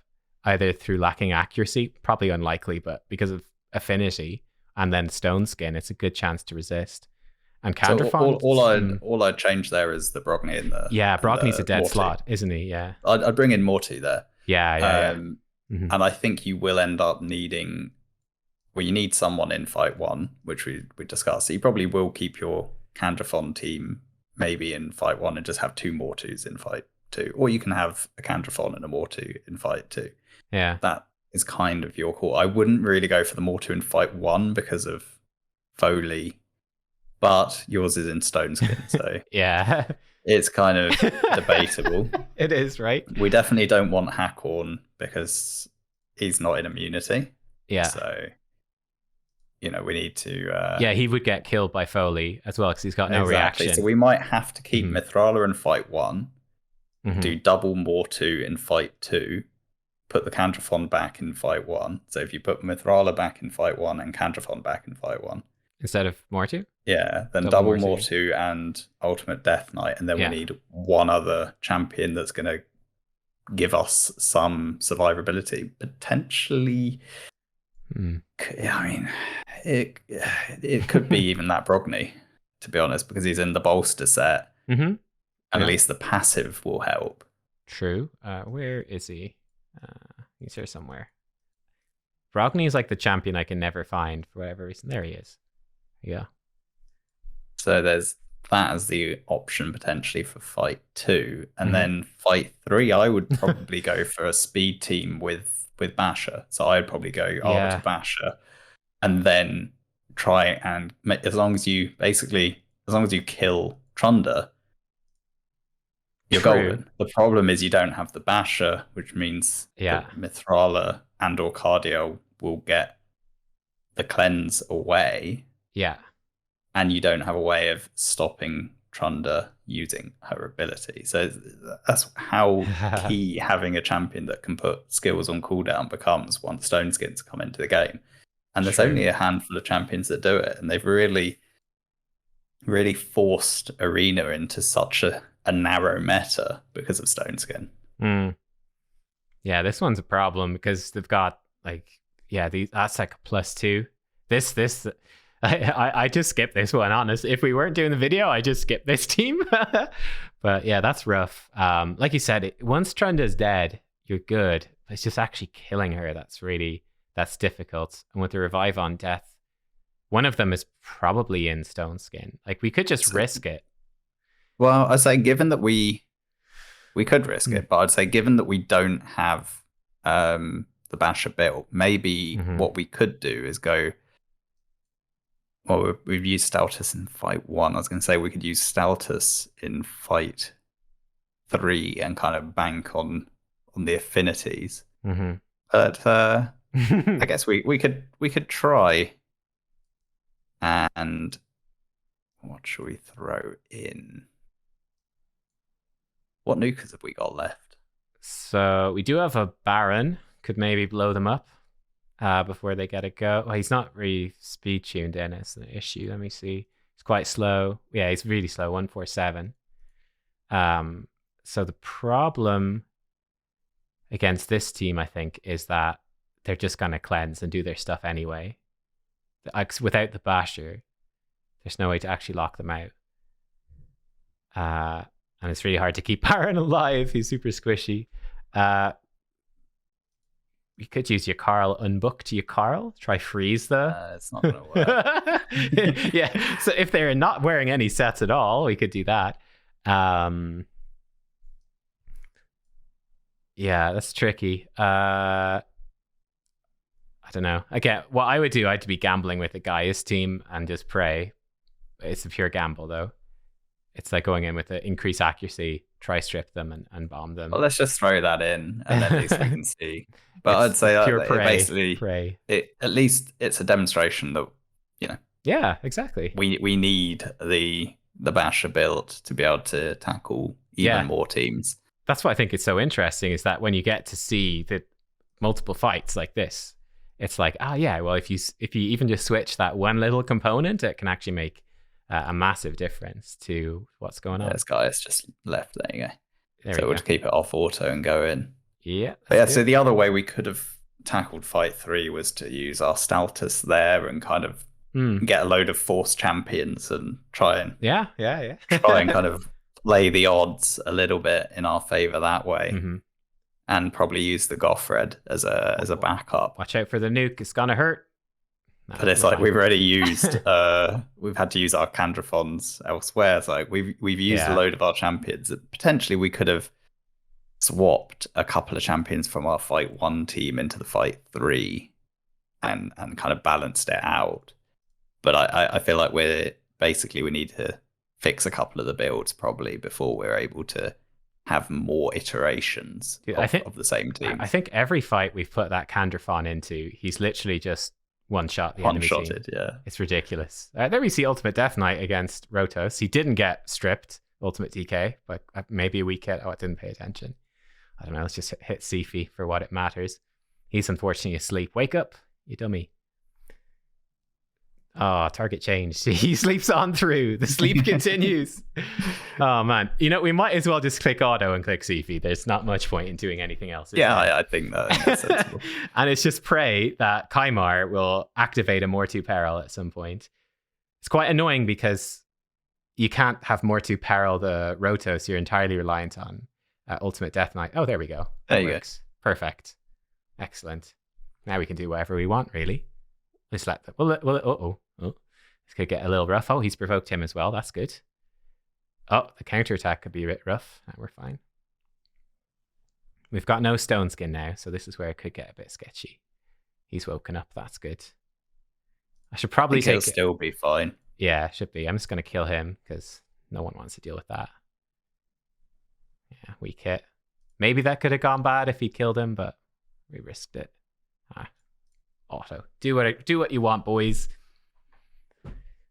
either through lacking accuracy, probably unlikely, but because of affinity, and then Stone Skin, it's a good chance to resist. And Kanderfon, so all I'd change there is the Brogni in the Brogni's a dead Morty slot, isn't he? Yeah, I'd bring in Morty there. Yeah. And I think you will end up needing, well, you need someone in fight one, which we discussed. So you probably will keep your Candrathon team maybe in fight one and just have two Mortus in fight two. Or you can have a Candrathon and a Mortu in fight two. Yeah. That is kind of your call. I wouldn't really go for the Mortu in fight one because of Foley, but yours is in Stone Skin, so yeah, it's kind of debatable. It is, right? We definitely don't want Hakorn because he's not in immunity. Yeah. So, we need to... yeah, he would get killed by Foley as well because he's got no reaction. So we might have to keep Mithrala in fight one, do double Mortu in fight two, put the Candrathon back in fight one. So if you put Mithrala back in fight one and Candrathon back in fight one. Instead of Mortu? Yeah, then double Mortu and Ultimate Death Knight, and then we need one other champion that's going to give us some survivability. Potentially, I mean, it could be even that Brogni, to be honest, because he's in the bolster set, and at least the passive will help. True. Where is he? He's here somewhere. Brogni is like the champion I can never find for whatever reason. There he is. Yeah. So there's that as the option potentially for fight two. And then fight three, I would probably go for a speed team with Basher. So I'd probably go Arbiter Basher and then try and as long as you kill Trunda, you're golden. The problem is you don't have the Basher, which means Mithrala and or Cardio will get the cleanse away. Yeah. And you don't have a way of stopping Trunda using her ability. So that's how key having a champion that can put skills on cooldown becomes once Stone Skins come into the game. And there's only a handful of champions that do it. And they've really, really forced Arena into such a narrow meta because of Stone Skin. Yeah, this one's a problem because they've got that's like a +2. This I just skipped this one, honestly. If we weren't doing the video, I just skipped this team. But yeah, that's rough. Like you said, once Trunda's dead, you're good. It's just actually killing her that's difficult. And with the revive on death, one of them is probably in Stone Skin. Like we could just risk it. Well, I'd say given that we could risk it, but I'd say given that we don't have the Basher built, maybe what we could do is go. Well, we've used Stoutus in fight one. I was going to say we could use Stoutus in fight three and kind of bank on the affinities. But I guess we could try. And what should we throw in? What nukers have we got left? So we do have a Baron. Could maybe blow them up. Before they get a go. Well, he's not really speed tuned in. It's an issue. Let me see. He's quite slow. Yeah, he's really slow. 147. So the problem against this team, I think, is that they're just gonna cleanse and do their stuff anyway. Without the Basher, there's no way to actually lock them out. And it's really hard to keep Baron alive. He's super squishy. You could use your Carl, unbook to your Carl, try freeze it's not going to work. Yeah, so if they're not wearing any sets at all, we could do that. Yeah, that's tricky. I don't know. Again, what I would do, I'd be gambling with the Gaius team and just pray. It's a pure gamble, though. It's like going in with the increased accuracy, try strip them and bomb them. Well, let's just throw that in, and then at least we can see. But I'd say that basically, at least it's a demonstration that Yeah, exactly. We need the Basher build to be able to tackle even more teams. That's what I think is so interesting, is that when you get to see the multiple fights like this, it's like, well, if you even just switch that one little component, it can actually make a massive difference to what's going on. This guy's just left. There you go. So we'll just keep it off auto and go in. Yeah. So the other way we could have tackled fight three was to use our Stoutus there and kind of get a load of force champions and try and try and kind of lay the odds a little bit in our favor that way. and probably use the Goth Red as a backup. Watch out for the nuke. It's gonna hurt. No, But it's we're like fine. we've already used we've had to use our Candrafons elsewhere. It's like we've used a Yeah. load of our champions. Potentially we could have swapped a couple of champions from our fight 1 team into the fight 3 and kind of balanced it out. But I feel like we need to fix a couple of the builds probably before we're able to have more iterations Dude, of the same I teams. think every fight we've put that Candrafon into, he's literally just one shot the One enemy team. shotted, yeah. It's ridiculous. There we see Ultimate Death Knight against Rotos. He didn't get stripped, Ultimate DK, but maybe a weak hit. Oh, I didn't pay attention. I don't know. Let's just hit Sifi for what it matters. He's unfortunately asleep. Wake up, you dummy. Oh, target changed. He sleeps on through. The sleep continues. Oh, man. You know, we might as well just click auto and click Sifi. There's not much point in doing anything else. Yeah, I think that's sensible. And it's just pray that Kaimar will activate a Mortu Peril at some point. It's quite annoying because you can't have Mortu Peril the Rotos. You're entirely reliant on Ultimate Death Knight. Oh, there we go. There you go. Perfect. Excellent. Now we can do whatever we want, really. Let's let them. Oh, this could get a little rough. Oh, he's provoked him as well. That's good. Oh, the counterattack could be a bit rough. No, we're fine. We've got no stone skin now, so this is where it could get a bit sketchy. He's woken up. That's good. I should probably he'll still be fine. Yeah, should be. I'm just going to kill him because no one wants to deal with that. Yeah, weak hit. Maybe that could have gone bad if he killed him, but we risked it. Auto. Do what you want, boys.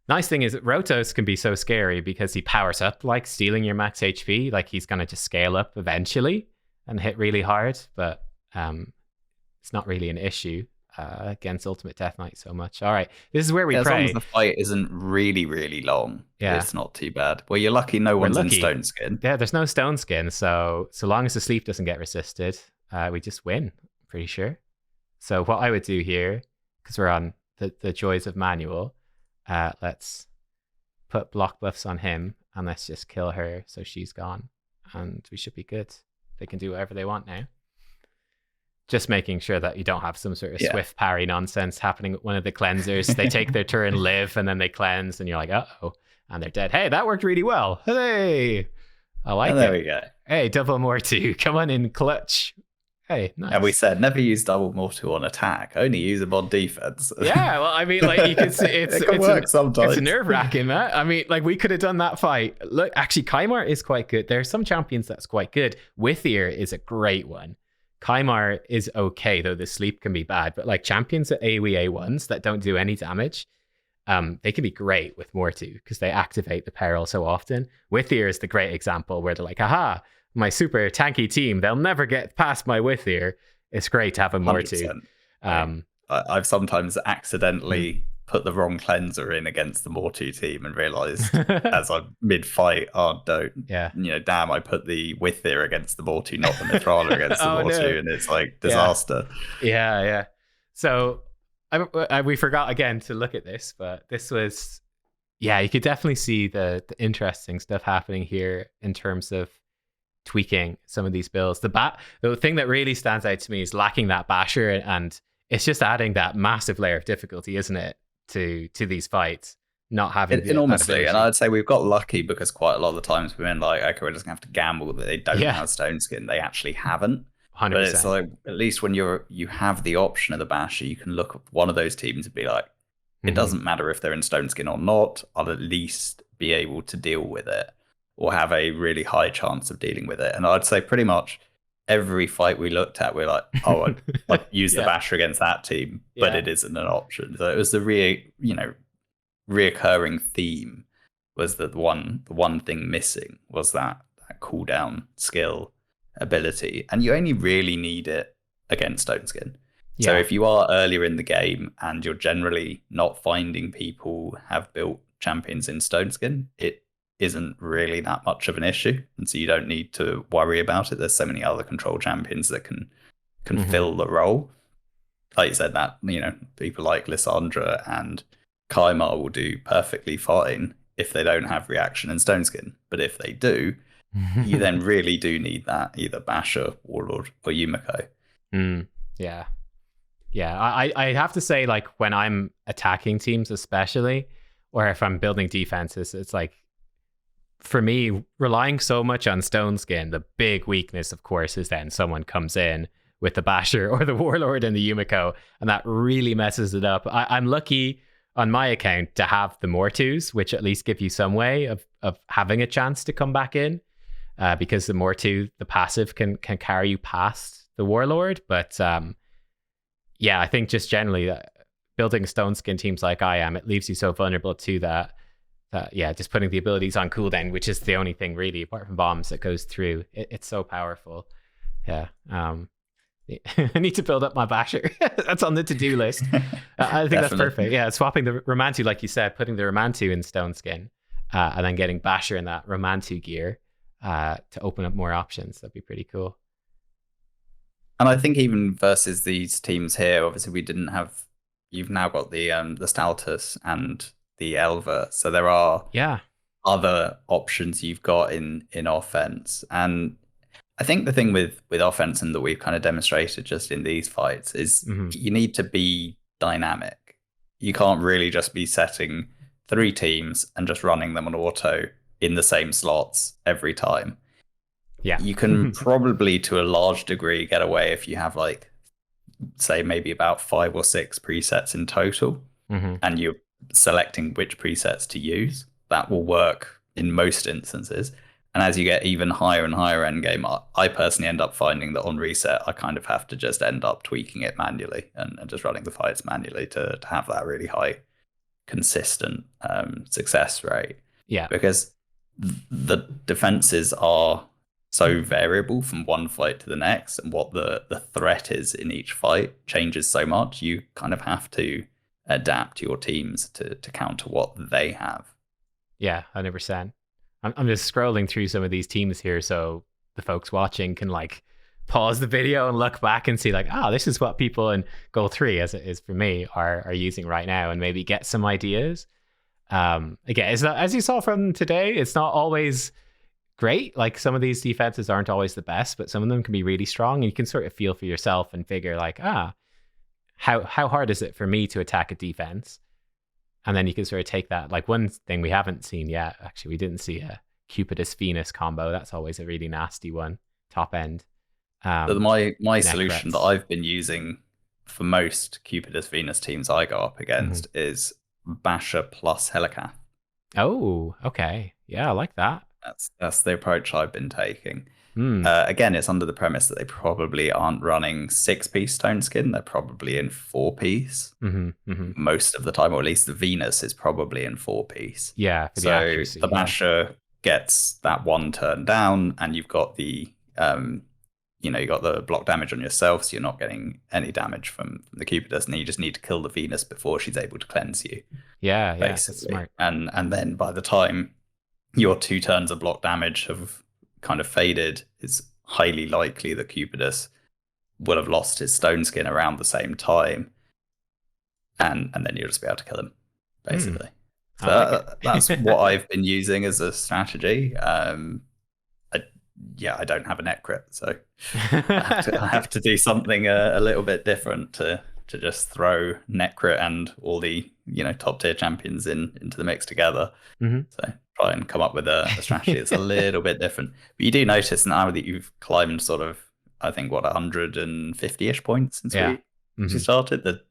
Nice thing is that Rotos can be so scary because he powers up like stealing your max HP. Like he's going to just scale up eventually and hit really hard, but it's not really an issue against Ultimate Death Knight so much. All right, this is where we pray. As long as the fight isn't really, really long, yeah, it's not too bad. Well, you're lucky no one's in stone skin. Yeah, there's no stone skin, so long as the sleep doesn't get resisted, we just win, I'm pretty sure. So what I would do here, because we're on the joys of manual, let's put block buffs on him and let's just kill her so she's gone. And we should be good. They can do whatever they want now. Just making sure that you don't have some sort of swift parry nonsense happening with one of the cleansers. They take their turn, live, and then they cleanse, and you're like, uh-oh. And they're dead. Hey, that worked really well. Hey, I like it. There we go. Hey, double Mortu. Come on in clutch. Hey, nice. And we said never use double Mortu on attack, only use them on defense. Yeah, well, I mean, like you can see it can work sometimes. It's nerve-wracking, man. I mean, like we could have done that fight. Look, actually, Kaimar is quite good. There are some champions that's quite good. Withier is a great one. Kaimar is okay, though the sleep can be bad. But like champions at AoE A1s that don't do any damage, they can be great with Mortu because they activate the peril so often. Withier is the great example where they're like, aha, my super tanky team, they'll never get past my Withier. It's great to have a Mortu. I've sometimes accidentally put the wrong cleanser in against the Mortu team and realized as I'm mid-fight, damn, I put the Withier against the Mortu, not the Mithrala against the Mortu, and it's like disaster. Yeah. So we forgot again to look at this, but this was, you could definitely see the interesting stuff happening here in terms of tweaking some of these builds. The thing that really stands out to me is lacking that basher, and it's just adding that massive layer of difficulty, isn't it, to these fights, not having enormously. And I'd say we've got lucky because quite a lot of the times we've been like, okay, we're just gonna have to gamble that they don't have stone skin. They actually haven't. 100%. But it's like, at least when you have the option of the basher, you can look at one of those teams and be like, it doesn't matter if they're in stone skin or not, I'll at least be able to deal with it, or have a really high chance of dealing with it. And I'd say pretty much every fight we looked at, we're like, oh, I'd use the basher against that team, but it isn't an option. So it was the reoccurring theme was that the one thing missing was that cooldown skill ability. And you only really need it against stone skin. Yeah. So if you are earlier in the game and you're generally not finding people have built champions in stone skin, it isn't really that much of an issue, and so you don't need to worry about it. There's so many other control champions that can fill the role. Like you said, that people like Lissandra and Kaimar will do perfectly fine if they don't have reaction and stone skin, but if they do, you then really do need that either Basher, Warlord, or Yumiko. Yeah. Yeah. I have to say, like, when I'm attacking teams, especially, or if I'm building defenses, it's like, for me, relying so much on Stone Skin, the big weakness, of course, is then someone comes in with the Basher or the Warlord and the Yumiko, and that really messes it up. I'm lucky on my account to have the Mortus, which at least give you some way of having a chance to come back in. Because the Mortu, the passive, can carry you past the Warlord. But yeah, I think just generally building Stone Skin teams like I am, it leaves you so vulnerable to that. Yeah, just putting the abilities on cooldown, which is the only thing really, apart from bombs, that goes through. It's so powerful. Yeah. I need to build up my Basher. That's on the to-do list. I think that's perfect. Yeah, swapping the Romantu, like you said, putting the Romantu in Stone Skin, and then getting Basher in that Romantu gear. To open up more options. That'd be pretty cool. And I think even versus these teams here, obviously we didn't have. You've now got the Staltus and the Elva, so there are other options you've got in offense. And I think the thing with offense, and that we've kind of demonstrated just in these fights, is you need to be dynamic. You can't really just be setting 3 teams and just running them on auto in the same slots every time. Yeah. You can probably, to a large degree, get away if you have, like, say, maybe about 5 or 6 presets in total, and you're selecting which presets to use. That will work in most instances. And as you get even higher and higher endgame, I personally end up finding that on reset, I kind of have to just end up tweaking it manually and just running the fights manually to have that really high, consistent success rate. Yeah. Because the defenses are so variable from one fight to the next, and what the threat is in each fight changes so much. You kind of have to adapt your teams to counter what they have. Yeah, 100%. I'm just scrolling through some of these teams here, so the folks watching can, like, pause the video and look back and see, like, this is what people in Goal 3, as it is for me, are using right now, and maybe get some ideas. Again, it's not, as you saw from today, it's not always great. Like, some of these defenses aren't always the best, but some of them can be really strong, and you can sort of feel for yourself and figure, like, how hard is it for me to attack a defense? And then you can sort of take that. Like, one thing we haven't seen yet, actually, we didn't see a Cupidus Venus combo. That's always a really nasty one, top end. So my solution that I've been using for most Cupidus Venus teams I go up against is Basher plus Helicath. Oh, okay. Yeah, I like that. That's the approach I've been taking. Again, it's under the premise that they probably aren't running 6-piece Stone Skin. They're probably in 4-piece most of the time, or at least the Venus is probably in 4-piece. Yeah, for the accuracy, the Basher gets that 1 turn down, and you've got the you got the block damage on yourself, so you're not getting any damage from the Cupidus, and you just need to kill the Venus before she's able to cleanse you. Yeah, basically. That's smart. And then by the time your 2 turns of block damage have kind of faded, it's highly likely that Cupidus would have lost his Stone Skin around the same time, and then you'll just be able to kill him, basically. So that's what I've been using as a strategy. I don't have a net crit, so I have to do something a little bit different to just throw net crit and all the top tier champions into the mix together. So try and come up with a strategy that's a little bit different. But you do notice now that you've climbed sort of, I think, 150-ish points since we started. The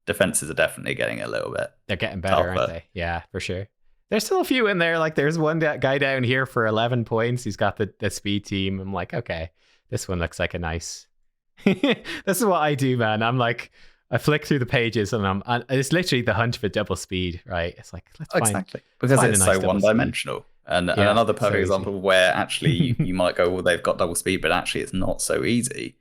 defenses are definitely getting a little bit. They're getting better, aren't they? Yeah, for sure. There's still a few in there. Like, there's one guy down here for 11 points. He's got the speed team. I'm like, okay, this one looks like a nice. This is what I do, man. I'm like, I flick through the pages and it's literally the hunt for double speed, right? It's like, let's find because find it's nice so one-dimensional. And another perfect example where actually you might go, well, they've got double speed, but actually it's not so easy.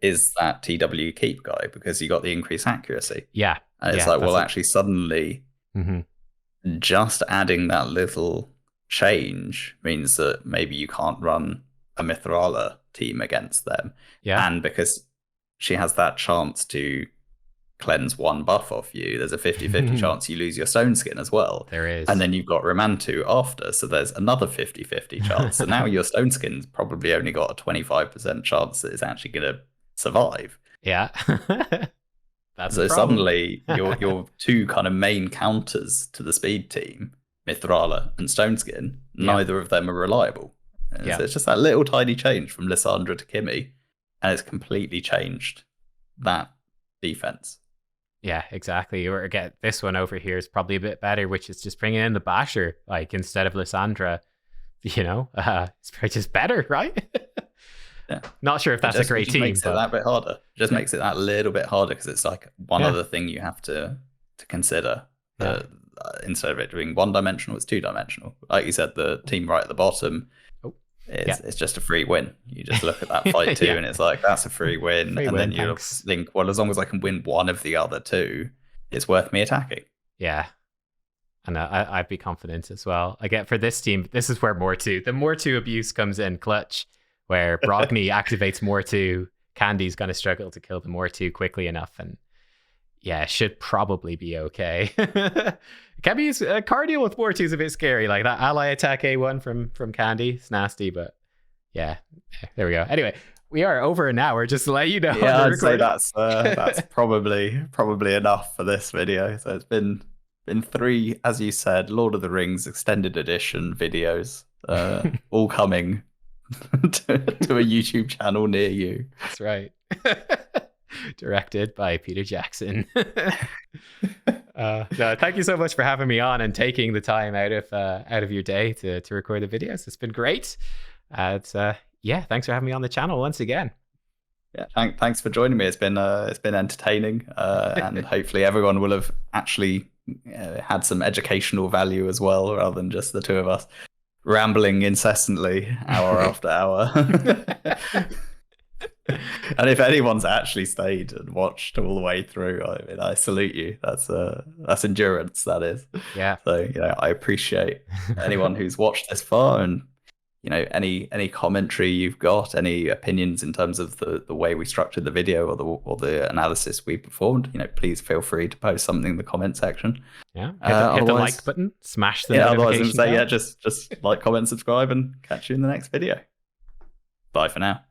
Is that TW keep guy, because you got the increased accuracy. Yeah, and it's like, well, actually, suddenly. Just adding that little change means that maybe you can't run a Mithrala team against them. Yeah. And because she has that chance to cleanse one buff off you, there's a 50-50 chance you lose your stone skin as well. There is. And then you've got Romantu after, so there's another 50-50 chance. So now your stone skin's probably only got a 25% chance that it's actually going to survive. Yeah. That's so suddenly your two kind of main counters to the speed team, Mithrala and Stone Skin, neither of them are reliable. So it's just that little tiny change from Lissandra to Kimmy, and it's completely changed that defense. Yeah, exactly. Or get this one over here is probably a bit better, which is just bringing in the Basher, like instead of Lissandra. It's just better, right? Yeah. Not sure if that's a great team. Makes it that bit harder. Just makes it that little bit harder because it's like one other thing you have to consider. Instead of it being one-dimensional, it's two-dimensional. Like you said, the team right at the bottom, it's just a free win. You just look at that fight too, and it's like, that's a free win. Then you think, well, as long as I can win one of the other two, it's worth me attacking. Yeah. And I'd be confident as well. Again, for this team, this is where the Mortu abuse comes in clutch, where Brogni activates Mortu. Candy's going to struggle to kill the Mortu quickly enough, and should probably be okay. Candy's cardio with Mortu is a bit scary. Like that ally attack A1 from Candy, it's nasty, but there we go. Anyway, we are over an hour, just to let you know. Yeah, I'd say that's probably enough for this video. So it's been 3, as you said, Lord of the Rings extended edition videos, all coming to a YouTube channel near you. That's right. Directed by Peter Jackson. No, thank you so much for having me on and taking the time out of your day to record the videos. It's been great. Thanks for having me on the channel once again. Yeah, thanks for joining me. It's been entertaining, and hopefully everyone will have actually had some educational value as well, rather than just the two of us rambling incessantly hour after hour. And if anyone's actually stayed and watched all the way through, I mean, I salute you. That's endurance, that is. Yeah. So I appreciate anyone who's watched this far, and any commentary you've got, any opinions in terms of the way we structured the video or the analysis we performed, please feel free to post something in the comment section. Yeah. Hit the like button, smash the notification bell. Just like, comment, subscribe, and catch you in the next video. Bye for now.